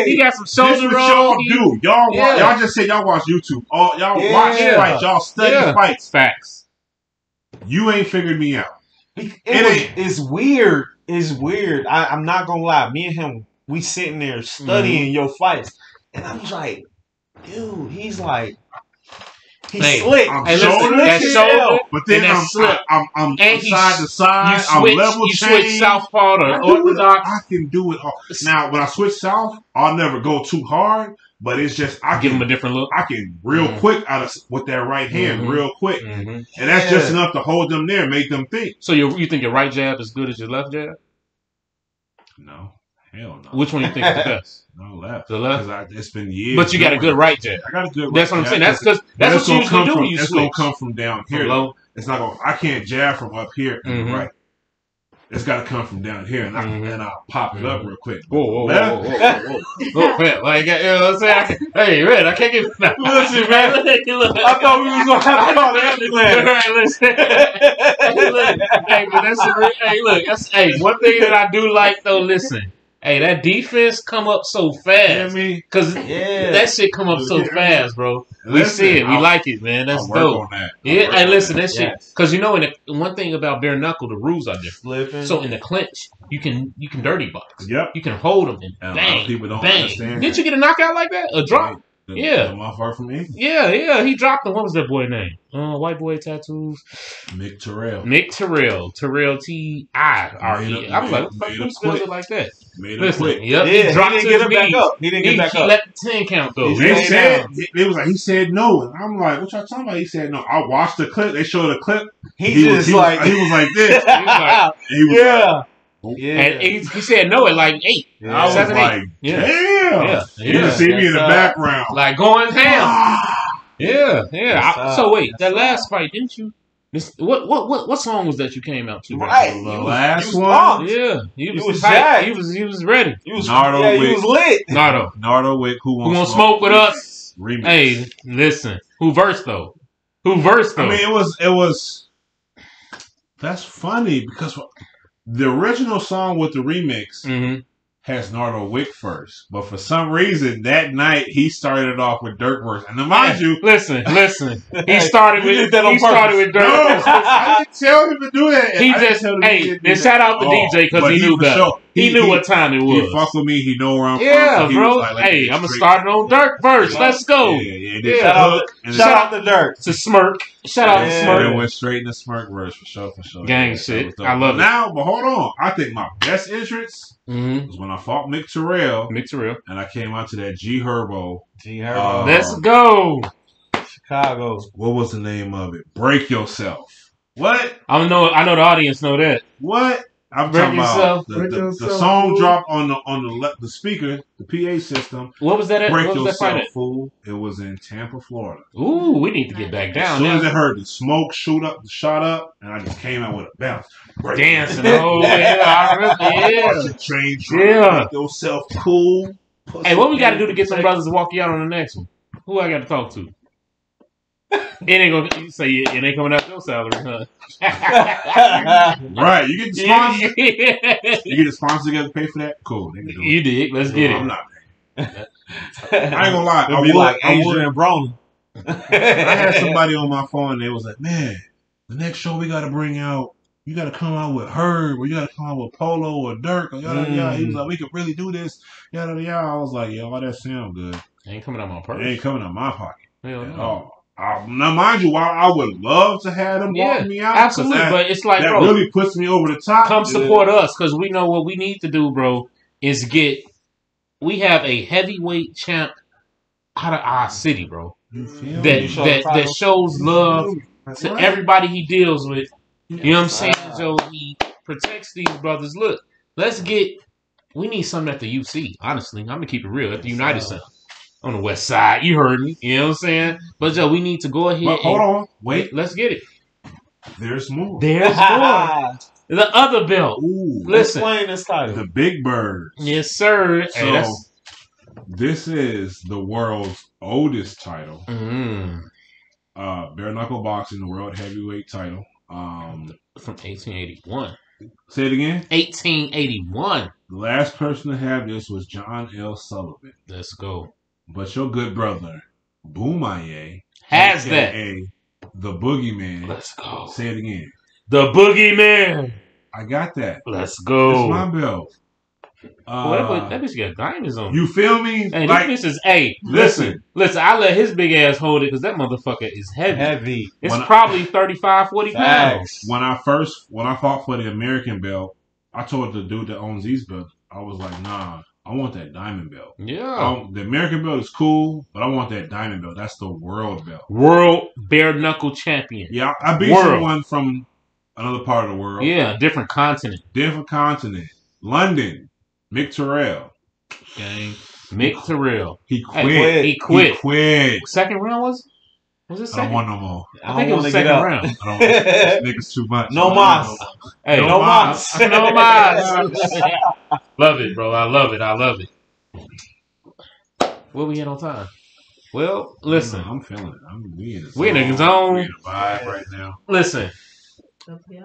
He got some shoulder rolling. Y'all do. Y'all just said y'all watch YouTube. Y'all watch fights. Y'all study fights. Facts. You ain't figured me out. It's weird. It's weird. I'm not gonna lie. Me and him, we sitting there studying your fights, and I'm like, dude, he's like. He's slick. But then I'm side to side. I'm level change. You switch southpaw to orthodox. I can do it all. Now, when I switch south, I'll never go too hard. But it's just I give him a different look. I can real quick with that right hand, real quick, and that's just enough to hold them there, and make them think. So you think your right jab is good as your left jab? No. Hell no. Which one you think is the best? No, left. The left? Because it's been years. But you got a good right jab. I got a good right jab. That's what I'm saying. That's what you usually do when you switch. It's going to come from down here. It's not going. I can't jab from up here and right. It's got to come from down here, and I'll pop it up real quick. Whoa. Man. Like, you know what I'm saying? Hey, man, I can't get... Listen, man. Look. I thought we was going to have to call it Right, listen. Hey, but that's one thing that I do like, though, listen. Hey, that defense come up so fast. Because that shit come up so fast, bro. We see it. We like it, man. That's dope. Yeah, hey, listen, that shit. Because you know, one thing about bare knuckle, the rules are different. So in the clinch, you can dirty box. Yep. You can hold them and bang, people don't bang. Understand Didn't you get a knockout like that? A drop? Not far from me. Yeah. He dropped them. What was that boy name? White boy tattoos. Mick Terrell. Terrell T-I-R-E. I was like, what the fuck spells it like that? Made him quit. Yep. He dropped to his knees. He didn't get back up. He let the 10 count go. He said no. And I'm like, what y'all talking about? He said no. I watched the clip. They showed the clip. He was like this. And he said no at like 8. Yeah. I was 7, like, 8. Damn. Yeah. You can see me in the background. Like going ham. Yeah. So wait, that last fight, didn't you? What song was that you came out to? Right. The last one? Yeah. He was jacked. He was ready. He was lit. Nardo Wick, who wants smoke with us? Remix. Hey, listen. Who versed though? I mean, it was That's funny because the original song with the remix has Nardo Wick first, but for some reason that night he started off with Dirk verse. And then mind you, listen, he started with Dirk. No, I didn't tell him to do that. He just and shout out the DJ because he knew better. Sure. He knew what time it was. He fuck with me. He know where I'm from. Yeah, bro. Hey, I'm gonna start it on Dirk first. Let's go. Yeah. Shout out to Dirk. To Smirk. Shout out to Smirk. And went straight in the Smirk verse for sure. Gang shit. I love it. Now, but hold on. I think my best entrance was when I fought Mick Terrell. And I came out to that G Herbo. Let's go. Chicago. What was the name of it? Break Yourself. What? I know the audience know that. What? I'm talking about the song dropped on the speaker, the PA system. What was that at? Break Yourself, fool. It was in Tampa, Florida. Ooh, we need to get back down. As soon as I heard the smoke shot up, and I just came out with a bounce. Dancing. Oh, yeah. I remember. Yeah. Make yourself cool. Hey, what we got to do to get some brothers to walk you out on the next one? Who I got to talk to? It ain't gonna say it ain't coming out your salary, huh? Right, you get the sponsor. You get the sponsor together to pay for that. Cool, you did. Let's get it. I'm not paying. I ain't gonna lie. It'll be like Adrian Broner. I had somebody on my phone. And they was like, "Man, the next show we got to bring out. You got to come out with Herb, or you got to come out with Polo or Dirk, or yada yada." He was like, "We could really do this, yada yada." I was like, "Yo, that sound good." Ain't coming out my purse. It ain't coming out my pocket at all. Now, mind you, while I would love to have them walk me out, absolutely, but it's like, that bro, really puts me over the top. Come support us, because we know what we need to do, bro. Is we have a heavyweight champ out of our city, bro. That shows love to everybody he deals with. You know what I'm saying? So he protects these brothers. Look, we need something at the UC. Honestly, I'm gonna keep it real at the United Center. On the west side, you heard me. You know what I'm saying? But we need to go ahead. Hold on, wait. Let's get it. There's more. The other belt. Ooh, listen, explain this title. The Big Birds. Yes, sir. So this is the world's oldest title. Bare knuckle boxing, the world heavyweight title. From 1881. Say it again. 1881. The last person to have this was John L. Sullivan. Let's go. But your good brother, Bomaye, has AKA the Boogeyman. Let's go. Say it again. The Boogeyman. I got that. Let's go. It's my belt. That bitch got diamonds on it. You feel me? Hey, this bitch is, listen. I let his big ass hold it because that motherfucker is heavy. It's probably 35, 40 pounds. When I fought for the American belt, I told the dude that owns these belts, I was like, nah, I want that diamond belt. Yeah. The American belt is cool, but I want that diamond belt. That's the world belt. World bare knuckle champion. Yeah, I beat someone from another part of the world. Yeah, different continent. London. Mick Terrell. Gang. Mick Terrell. He quit. He quit. Second round was it second? I don't want no more. I think it was second round. I don't want this niggas too much. No mas. Hey, no mas. No mas. Love it, bro. I love it. Where we at on time? Well, listen. I'm feeling it. We in the zone. We in the vibe right now. Listen.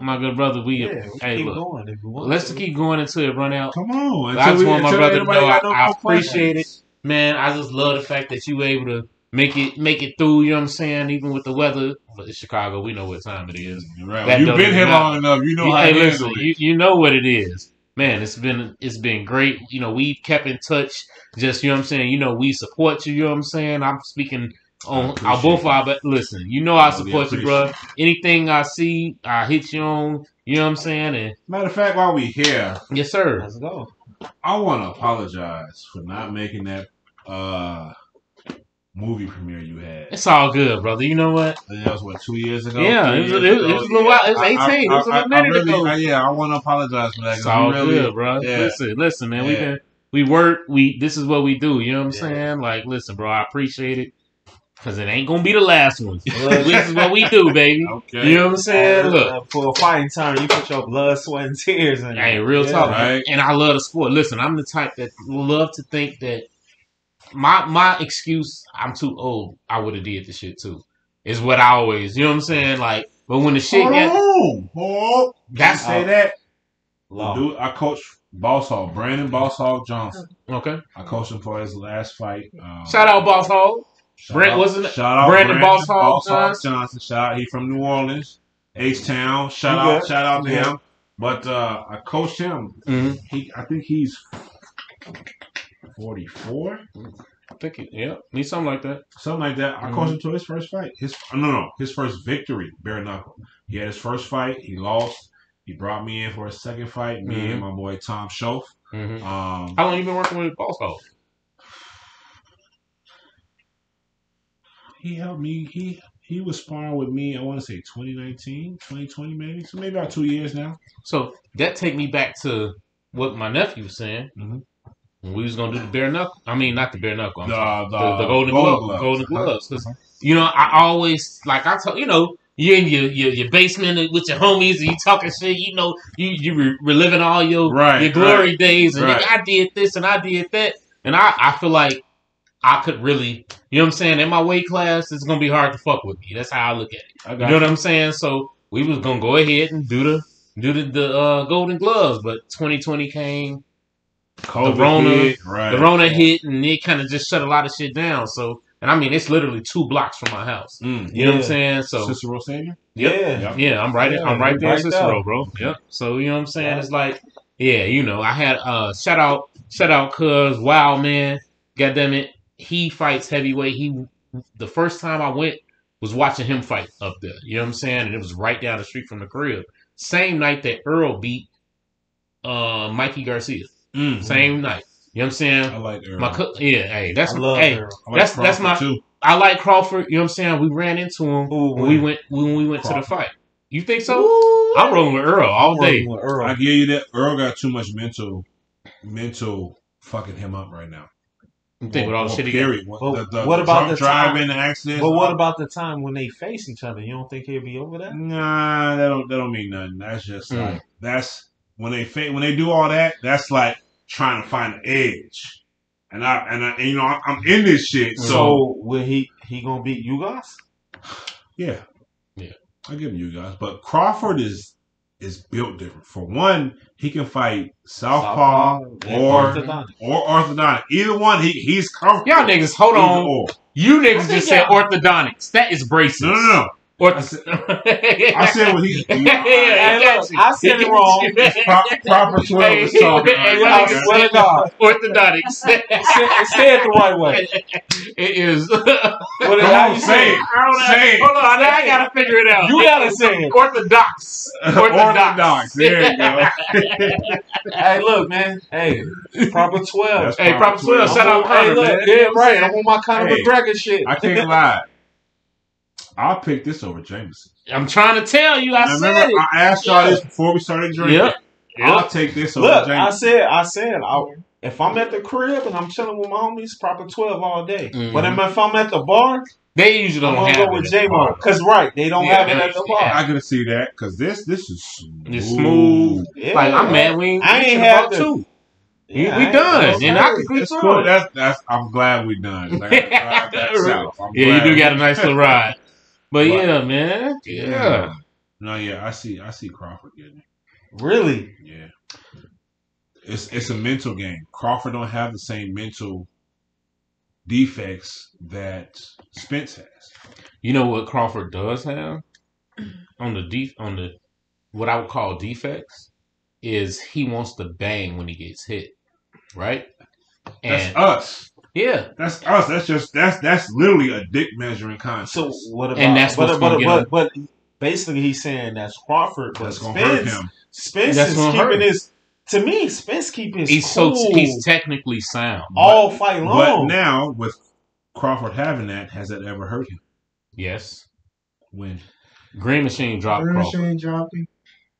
My good brother, let's keep going until it run out. Come on. I just want my brother to know I appreciate it. Man, I just love the fact that you able to make it through, you know what I'm saying, even with the weather. But it's Chicago, we know what time it is. Right. You've been here long enough, you know how to handle it. You know what it is. Man, it's been great. You know, we kept in touch. Just, you know what I'm saying, you know, we support you, you know what I'm saying? I'm speaking on both our, but listen, you know I support you, bro. Anything I see, I hit you on. You know what I'm saying? And matter of fact, while we here, yes, sir. Let's go. I want to apologize for not making that movie premiere you had. It's all good, brother. You know what? That was 2 years ago. Yeah, it was a little while. It was 18. It was a minute ago. I want to apologize for that. It's all good, bro. Yeah. Listen, man. Yeah. We work. This is what we do. You know what I'm saying? Like, listen, bro. I appreciate it. Because it ain't going to be the last one. This is what we do, baby. Okay. You know what I'm saying? Look. For a fighting time, you put your blood, sweat, and tears in it. Hey, real talk. Right? And I love the sport. Listen, I'm the type that love to think that my excuse, I'm too old, I would have did the shit too. Is what I always, you know what I'm saying? Like, But when the shit that's say that. Dude, I coached Brandon Boss Hog Johnson. Okay. I coached him for his last fight. Shout out Boss Hog. Brandon Boss Hog Johnson. Shout out. He from New Orleans, H-Town. Shout out to him. But I coached him. Mm-hmm. I think he's 44. I think he's something like that. Something like that. I coached him to his first fight. His first victory, bare knuckle. He had his first fight. He lost. He brought me in for his second fight. Me and my boy Tom Schoaf. Mm-hmm. How long you been working with Boss Hog? He helped me. He was sparring with me, I want to say 2019, 2020 maybe. So maybe about 2 years now. So that take me back to what my nephew was saying. Mm-hmm. When we was going to do the bare knuckle. I mean, not the bare knuckle. The golden gloves. Because, I always, like I told, you're in your basement with your homies and you talking shit. You reliving all your glory days. And I did this and I did that. And I feel like I could really, you know what I'm saying? In my weight class, it's gonna be hard to fuck with me. That's how I look at it. You know what I'm saying? So we was gonna go ahead and do the golden gloves, but 2020 came, the Rona hit, and it kind of just shut a lot of shit down. So, and I mean, it's literally 2 blocks from my house. You know what I'm saying? So Cicero Senior. Yeah, I'm right there in Cicero, bro. Yep. So you know what I'm saying? It's like, I had shout out, cuz wow man, goddamn it. He fights heavyweight. The first time I went was watching him fight up there. You know what I'm saying? And it was right down the street from the crib. Same night that Earl beat Mikey Garcia. Mm-hmm. Same night. You know what I'm saying? I like Earl. That's my too. I like Crawford. You know what I'm saying? We ran into him when we went to the fight. You think so? Ooh. I'm rolling with Earl all day. I give you that. Earl got too much mental fucking him up right now. You think with all the shit he got? What about the driving accidents? But what about the time when they face each other? You don't think he'll be over that? Nah, that don't mean nothing. That's just like that's when they do all that. That's like trying to find an edge. And I'm in this shit. So will he gonna beat you guys? Yeah. I give him you guys, but Crawford is built different. For one, he can fight southpaw or orthodontic. Either one, he's comfortable. Y'all niggas, hold on. You niggas just said orthodontics. That is braces. No. I said what he. I said it wrong. Proper 12 is talking. I swear to God. Orthodontics. Say it the right way. It is. Say it. Hold on, now I gotta figure it out. You gotta say it. Orthodox. There you go. Hey, look, man. Hey, proper 12. Hey, proper 12. Shout out Conor, man. Yeah, right. I'm on my Conor McGregor shit. I can't lie. I'll pick this over Jameson. I'm trying to tell you. I said it. I asked y'all this before we started drinking. Yep. I'll take this over Jameson. I said, if I'm at the crib and I'm chilling with my homies, proper 12 all day. Mm-hmm. But if I'm at the bar, they usually don't have it. I'm going to go with J-Mo. Because, they don't have it at the bar. I can see that because this is smooth. It's smooth. Yeah. Like, I'm mad. I ain't had to. Yeah, we done, and I can creep through. Cool. That's. I'm glad we done. You do got a nice little ride. But yeah, man. Yeah. No, I see Crawford getting it. Really? Yeah. It's a mental game. Crawford don't have the same mental defects that Spence has. You know what Crawford does have on the what I would call defects is he wants to bang when he gets hit, right? That's us. Yeah, that's us. That's literally a dick measuring contest. So what about? And that's but basically he's saying that's Crawford. But that's gonna hurt him. Spence is keeping his. To me, Spence keeping his. He's technically sound all fight long. But now with Crawford having that, has that ever hurt him? Yes. When Green Machine dropped Crawford. Green Machine dropping.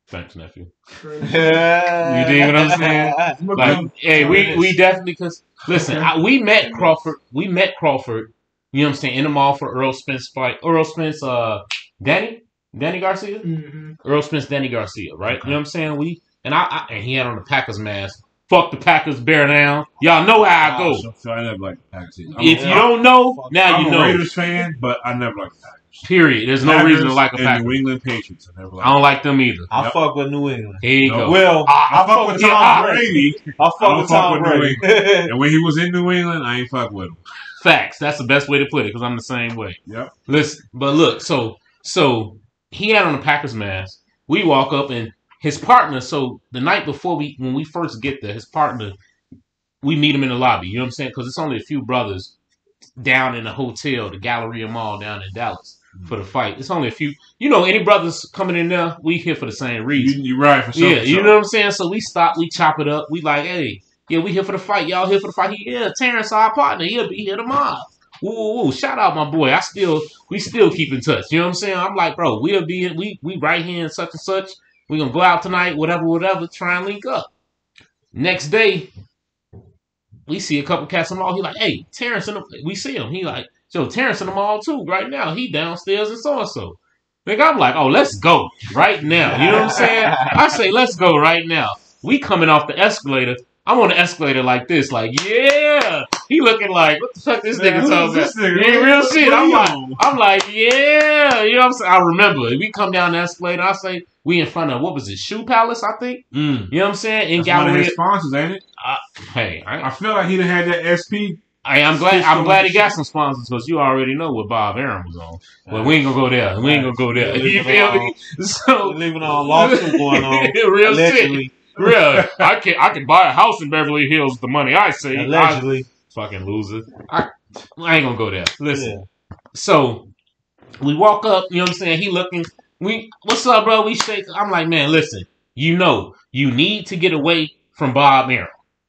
Thanks, nephew. You dig what I'm saying? Like, hey, we definitely, because listen, we met Crawford. You know what I'm saying? In the mall for Earl Spence fight. Earl Spence, Danny Garcia. Mm-hmm. Earl Spence, Danny Garcia, right? Okay. You know what I'm saying? And he had on the Packers mask. Fuck the Packers, bear down. Y'all know how I go. So I never liked the Packers. If you don't know, now you know. I'm a Raiders fan, but I never liked the Packers. Period. There's no reason to like a Packers. New England Patriots. I don't like them either. I fuck with New England. Here you go. Well, I fuck with Tom Brady. I fuck with Tom Brady. And when he was in New England, I ain't fuck with him. Facts. That's the best way to put it because I'm the same way. Yep. Listen, but look, so he had on the Packers mask. We walk up and his partner. So the night before when we first get there, his partner, we meet him in the lobby. You know what I'm saying? Because it's only a few brothers down in the hotel, the Galleria Mall down in Dallas. For the fight. It's only a few. You know, any brothers coming in there, we here for the same reason. You're right, for sure. Yeah, you know what I'm saying? So we stop, we chop it up. We like, hey, yeah, we here for the fight. Y'all here for the fight. Yeah, Terrence, our partner, he'll be here tomorrow. Woo. Shout out my boy. We still keep in touch. You know what I'm saying? I'm like, bro, we'll be in, we right here in such and such. We gonna go out tonight, whatever, try and link up. Next day, we see a couple cats in the mall. He like, hey, Terrence, we see him. He like, so Terrence in the mall too right now. He downstairs and so. Nigga, I'm like, oh, let's go right now. You know what I'm saying? I say, let's go right now. We coming off the escalator. I'm on the escalator like this, like, yeah. He looking like, what the fuck this nigga talking about? Ain't real shit. I'm like, yeah. You know what I'm saying? I remember. We come down the escalator. I say, we in front of, what was it, Shoe Palace, I think? You know what I'm saying? In Galleria. One of his sponsors, ain't it? I feel like he done had that SP. I'm glad he got some sponsors because you already know what Bob Aaron was on. But we ain't gonna go there. You feel me? So leaving on a lawsuit going on. Real shit. Real. I can buy a house in Beverly Hills with the money I save. Allegedly. Fucking loser. I ain't gonna go there. Listen. Yeah. So we walk up, you know what I'm saying? He looking. What's up, bro? We shake. I'm like, man, listen. You know, you need to get away from Bob Aaron.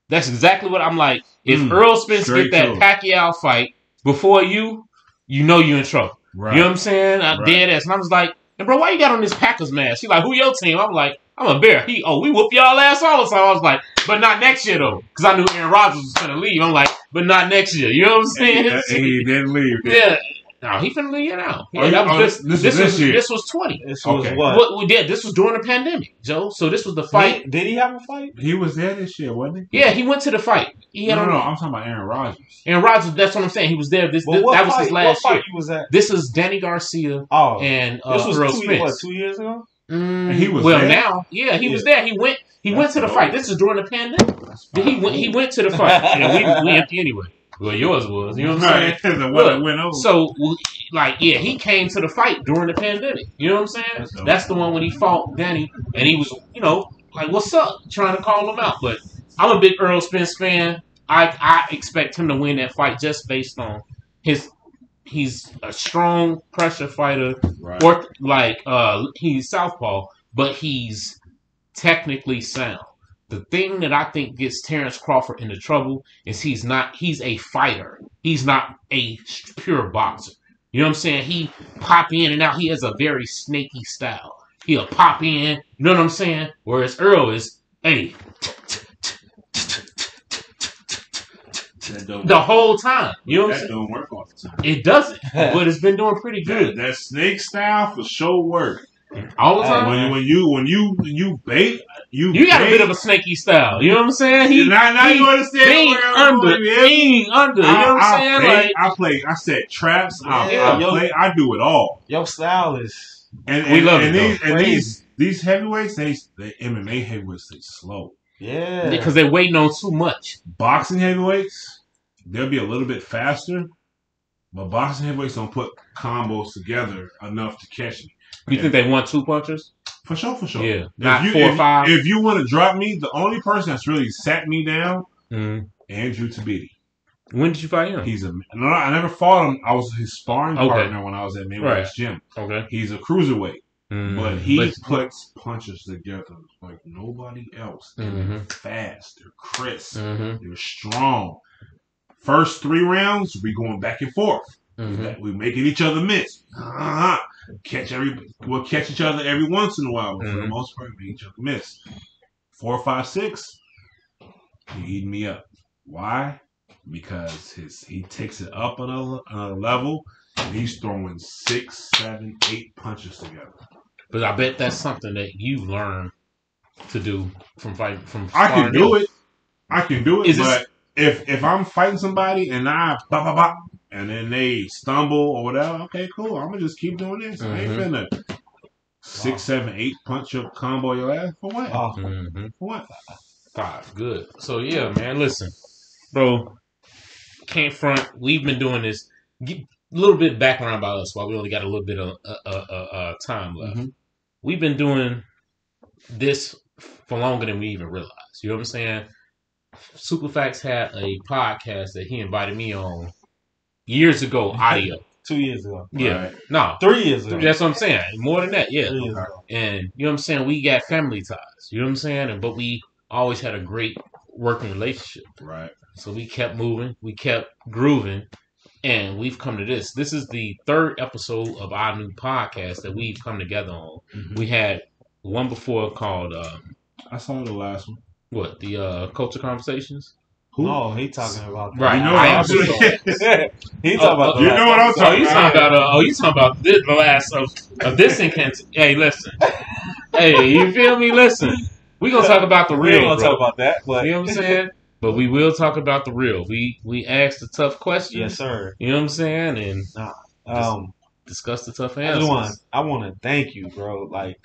That's exactly what I'm like. If Earl Spence get that Pacquiao fight before you know you're in trouble. Right. You know what I'm saying? I'm dead ass. And I was like, and bro, why you got on this Packers mask? She like, who your team? I'm like, I'm a bear. We whoop y'all ass all the time. I was like, but not next year though. Because I knew Aaron Rodgers was going to leave. I'm like, but not next year. You know what I'm saying? And he didn't leave. Yeah. No, he finna leave now. Yeah, this was 20. This was what? We did. This was during the pandemic, Joe. So this was the fight. Did he have a fight? He was there this year, wasn't he? Yeah, he went to the fight. No, I'm talking about Aaron Rodgers. Aaron Rodgers, that's what I'm saying. He was there. That was his last year. What fight he was at? This is Danny Garcia and this was Earl Spence. 2 years ago? He was there? Now, yeah, he was there. He went to the fight. This is during the pandemic. He went to the fight. Yeah, we empty anyway. Well, yours was. You know what I'm saying? The one that went over. So, he came to the fight during the pandemic. You know what I'm saying? That's the one when he fought Danny, and he was, like, what's up? Trying to call him out. But I'm a big Earl Spence fan. I expect him to win that fight just based on he's a strong pressure fighter. Right. Or, he's southpaw, but he's technically sound. The thing that I think gets Terrence Crawford into trouble is he's a fighter. He's not a pure boxer. You know what I'm saying? He pop in and out. He has a very snaky style. He'll pop in, you know what I'm saying? Whereas Earl is, hey, the whole time. You know what I'm saying? That don't work all the time. It doesn't, but it's been doing pretty good. That snake style for sure work. All the time. When you bait, you got a bit of a snaky style. You know what I'm saying? Now you understand. Being under. You know what I'm saying? I set traps. I do it all. Your style is. We love it. These heavyweights, the MMA heavyweights, they slow. Yeah. Because they're waiting on too much. Boxing heavyweights, they'll be a little bit faster, but boxing heavyweights don't put combos together enough to catch me. You think they want 2 punchers? For sure. Yeah. Not 4 or 5. If you want to drop me, the only person that's really sat me down, Andrew Tabiti. When did you fight him? I never fought him. I was his sparring partner when I was at Mayweather's gym. Okay. He's a cruiserweight. But he puts punches together like nobody else. They're fast. They're crisp. They're strong. First 3 rounds, we going back and forth. We making each other miss. We'll catch each other every once in a while, but for the most part, we make each other miss. 4, 5, 6, he eating me up. Why? Because he takes it up another level, and he's throwing 6, 7, 8 punches together. But I bet that's something that you learn to do from fighting. I can do it. I can do it, but if I'm fighting somebody and and then they stumble or whatever, okay, cool. I'm gonna just keep doing this. I ain't finna 6, 7, 8 punch your combo your ass for what? For what? 5, good. So yeah, man. Listen, bro. Can't front. We've been doing this. A little bit of background about us while we only got a little bit of time left. We've been doing this for longer than we even realized. You know what I'm saying? Superfacts had a podcast that he invited me on years ago, audio. 2 years ago. Yeah. Right. No. 3 years ago. That's what I'm saying. More than that, yeah. 3 years ago. And you know what I'm saying? We got family ties. You know what I'm saying? But we always had a great working relationship. Right. So we kept moving. We kept grooving. And we've come to this. This is the 3rd episode of our new podcast that we've come together on. We had one before called... I saw the last one. What? The Culture Conversations? Who? No, he talking about that. Right. You know what I'm talking He talking about you know what I'm talking about. You talking about the last of this incantation. Hey, listen. Hey, you feel me? Listen. We're going to talk about the real, We ain't going to talk about that. But. You know what I'm saying? But we will talk about the real. We asked the tough questions. Yes, sir. You know what I'm saying? And discuss the tough answers. I want to thank you, bro. Like,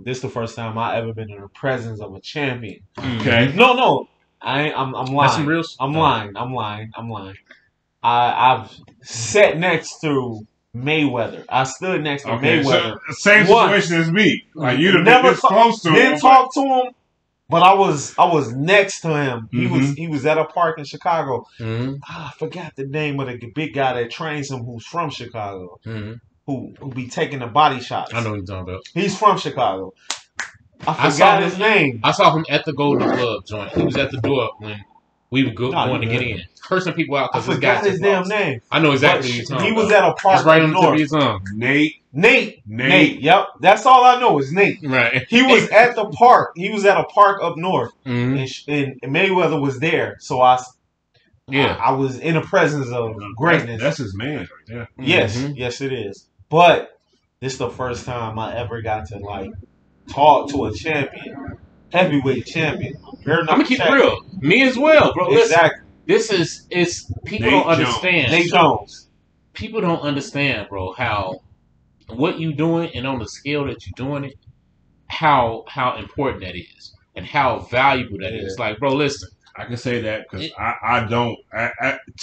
this is the first time I ever been in the presence of a champion. Okay. No. I'm lying. That's some real I'm lying. I've sat next to Mayweather. I stood next to Mayweather. So, same situation as me. Like you never close to him. Didn't talk to him, but I was next to him. He was at a park in Chicago. I forgot the name of the big guy that trains him, who's from Chicago. Who be taking the body shots. I know what you're talking about. He's from Chicago. I forgot his name. I saw him at the Golden Glove joint. He was at the door when we were going to get in. Cursing people out because this guy his damn name. I know exactly what you're talking about. He was at a park it's right up on the north. tip of his tongue. Nate. Yep. That's all I know is Nate. Right. He was at the park. He was at a park up north. And Mayweather was there. So I was in the presence of greatness. That's his man right there. Yes, it is. But this is the first time I ever got to like talk to a champion, heavyweight champion. I'm gonna keep it real. Me as well, bro. Exactly. Listen, it's people don't understand. Nate Jones. People don't understand, bro, how what you doing and on the scale that you're doing it, how important that is and how valuable that is. Like, bro, listen. I can say that because I don't.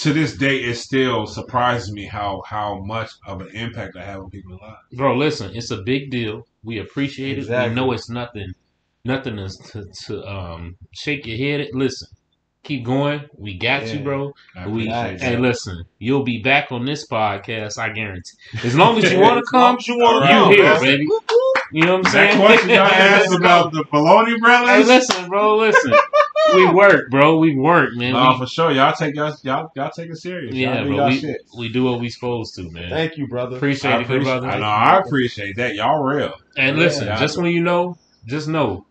To this day, it still surprises me how much of an impact I have on people's lives. Bro, listen, it's a big deal. We appreciate it. We know it's nothing to shake your head at. Listen, keep going. We got you, bro. Hey, listen, you'll be back on this podcast, I guarantee. As long as you want to come, you here, baby. You know what I'm saying? That question y'all asked about the Bologna brothers. Hey, listen, bro, listen. We work, bro. We work, man. No, for sure. Y'all take it serious. Yeah, bro. We do what we supposed to, man. Thank you, brother. Appreciate it, brother. I appreciate that. Y'all real. And listen, just when you know, just know,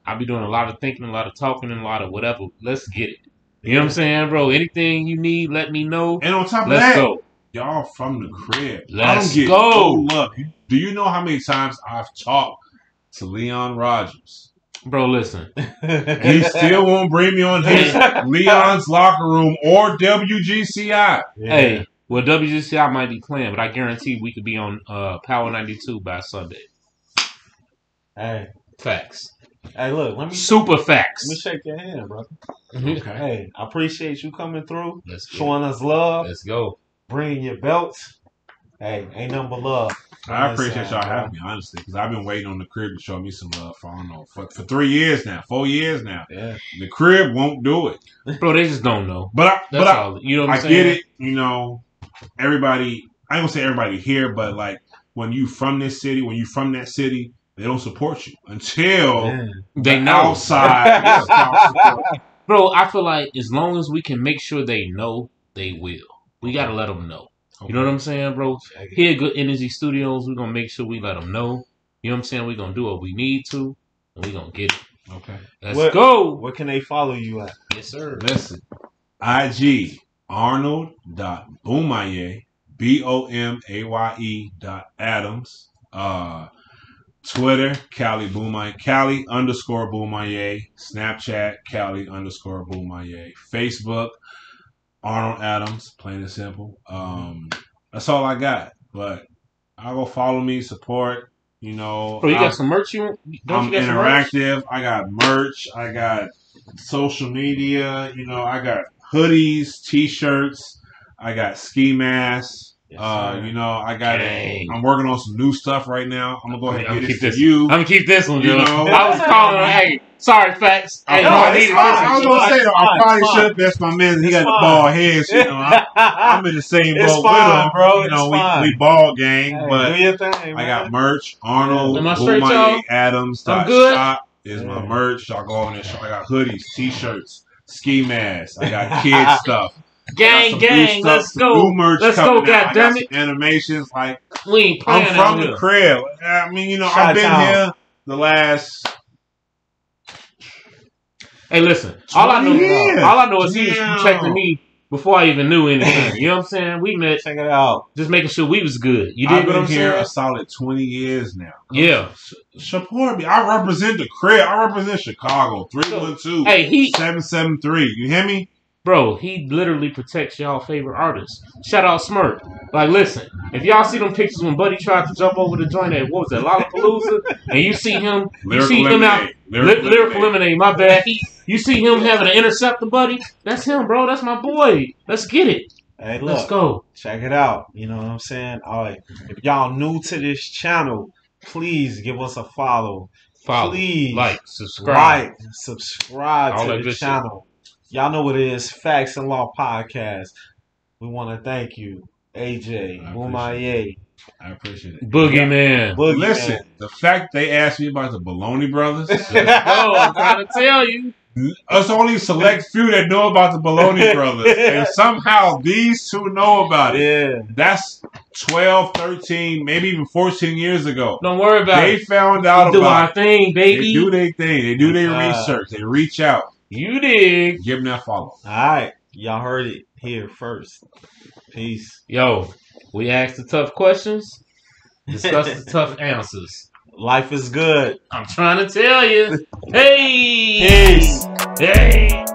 I'll be doing a lot of thinking, a lot of talking, and a lot of whatever. Let's get it. You know what I'm saying, bro? Anything you need, let me know. And on top of let's that, go. Y'all from the crib. Let's go. Love. Do you know how many times I've talked to Leon Rogers? Bro, listen. He still won't bring me on his Leon's locker room or WGCI. Yeah. Hey, well, WGCI might be playing, but I guarantee we could be on Power 92 by Sunday. Hey. Facts. Hey, look. Super facts. Let me shake your hand, brother. Okay. Hey, I appreciate you coming through. Showing us love. Let's go. Bringing your belts. Hey, ain't nothing but love. I appreciate y'all having me, honestly, because I've been waiting on the crib to show me some love for, I don't know, for 3 years now, 4 years now. Yeah. The crib won't do it. Bro, they just don't know. But you know what I'm saying? I get it. You know, everybody, I ain't gonna say everybody here, but like when you from this city, when you from that city, they don't support you until they know. Outside. Bro, I feel like as long as we can make sure they know, they will. We got to let them know. You know what I'm saying, bro? Here at Good Energy Studios, we're going to make sure we let them know. You know what I'm saying? We're going to do what we need to, and we're going to get it. Okay. Let's go. Where can they follow you at? Yes, sir. Listen. IG, Arnold.Bomaye, BOMAYE.Adams. Twitter, Cali Bomaye. Cali _Bomaye. Snapchat, Cali _Bomaye. Facebook, Arnold Adams, plain and simple. That's all I got. But I'll go follow me, support. You know, bro, you got some merch. I'm interactive. I got merch. I got social media. You know, I got hoodies, t-shirts. I got ski masks. Yes, you know, I got. I'm working on some new stuff right now. I'm gonna go ahead and get this to you. I'm gonna keep this one, you know. I was calling. Hey, sorry, facts. Hey, I was gonna say though, I probably should. That's my man. He got the bald head. You know, I'm in the same boat with him, bro. You know, we ball gang, hey, but do your thing, I got merch. Arnold Bomaye Adams. I'm good. Shop is my merch. Y'all go on there. I got hoodies, t-shirts, ski masks. I got kids stuff. Gang, let's go. New merch let's go, goddammit. Animations, like, we ain't playing. I'm from the crib. I mean, you know, I've been here the last. Hey, listen. All I know is he was protecting me before I even knew anything. You know what I'm saying? We met. Check it out. Just making sure we was good. You dig what I'm saying? I've been here a solid 20 years now. Yeah. Support me. I represent the crib. I represent Chicago. 312. Hey, 773. You hear me? Bro, he literally protects y'all favorite artists. Shout out Smirk. Like, listen, if y'all see them pictures when Buddy tried to jump over the joint at, what was that, Lollapalooza? And you see him out, Lyrical Lemonade, my bad. You see him having an interceptor, Buddy? That's him, bro. That's my boy. Let's get it. Hey, look, let's go. Check it out. You know what I'm saying? All right. If y'all new to this channel, please give us a follow. Please. Subscribe to the channel. Y'all know what it is. Facts and Law Podcast. We want to thank you, AJ, Bomaye. I appreciate it. Boogeyman. Listen, the fact they asked me about the Baloney Brothers. I'm trying to tell you. Us only select few that know about the Baloney Brothers. And somehow these two know about it. Yeah. That's 12, 13, maybe even 14 years ago. Don't worry about it. They found out about it. Do our thing, baby. They do their thing. They do their research. They reach out. You dig. Give them that follow. All right. Y'all heard it here first. Peace. Yo, we asked the tough questions. Discuss the tough answers. Life is good. I'm trying to tell you. Hey. Peace. Hey.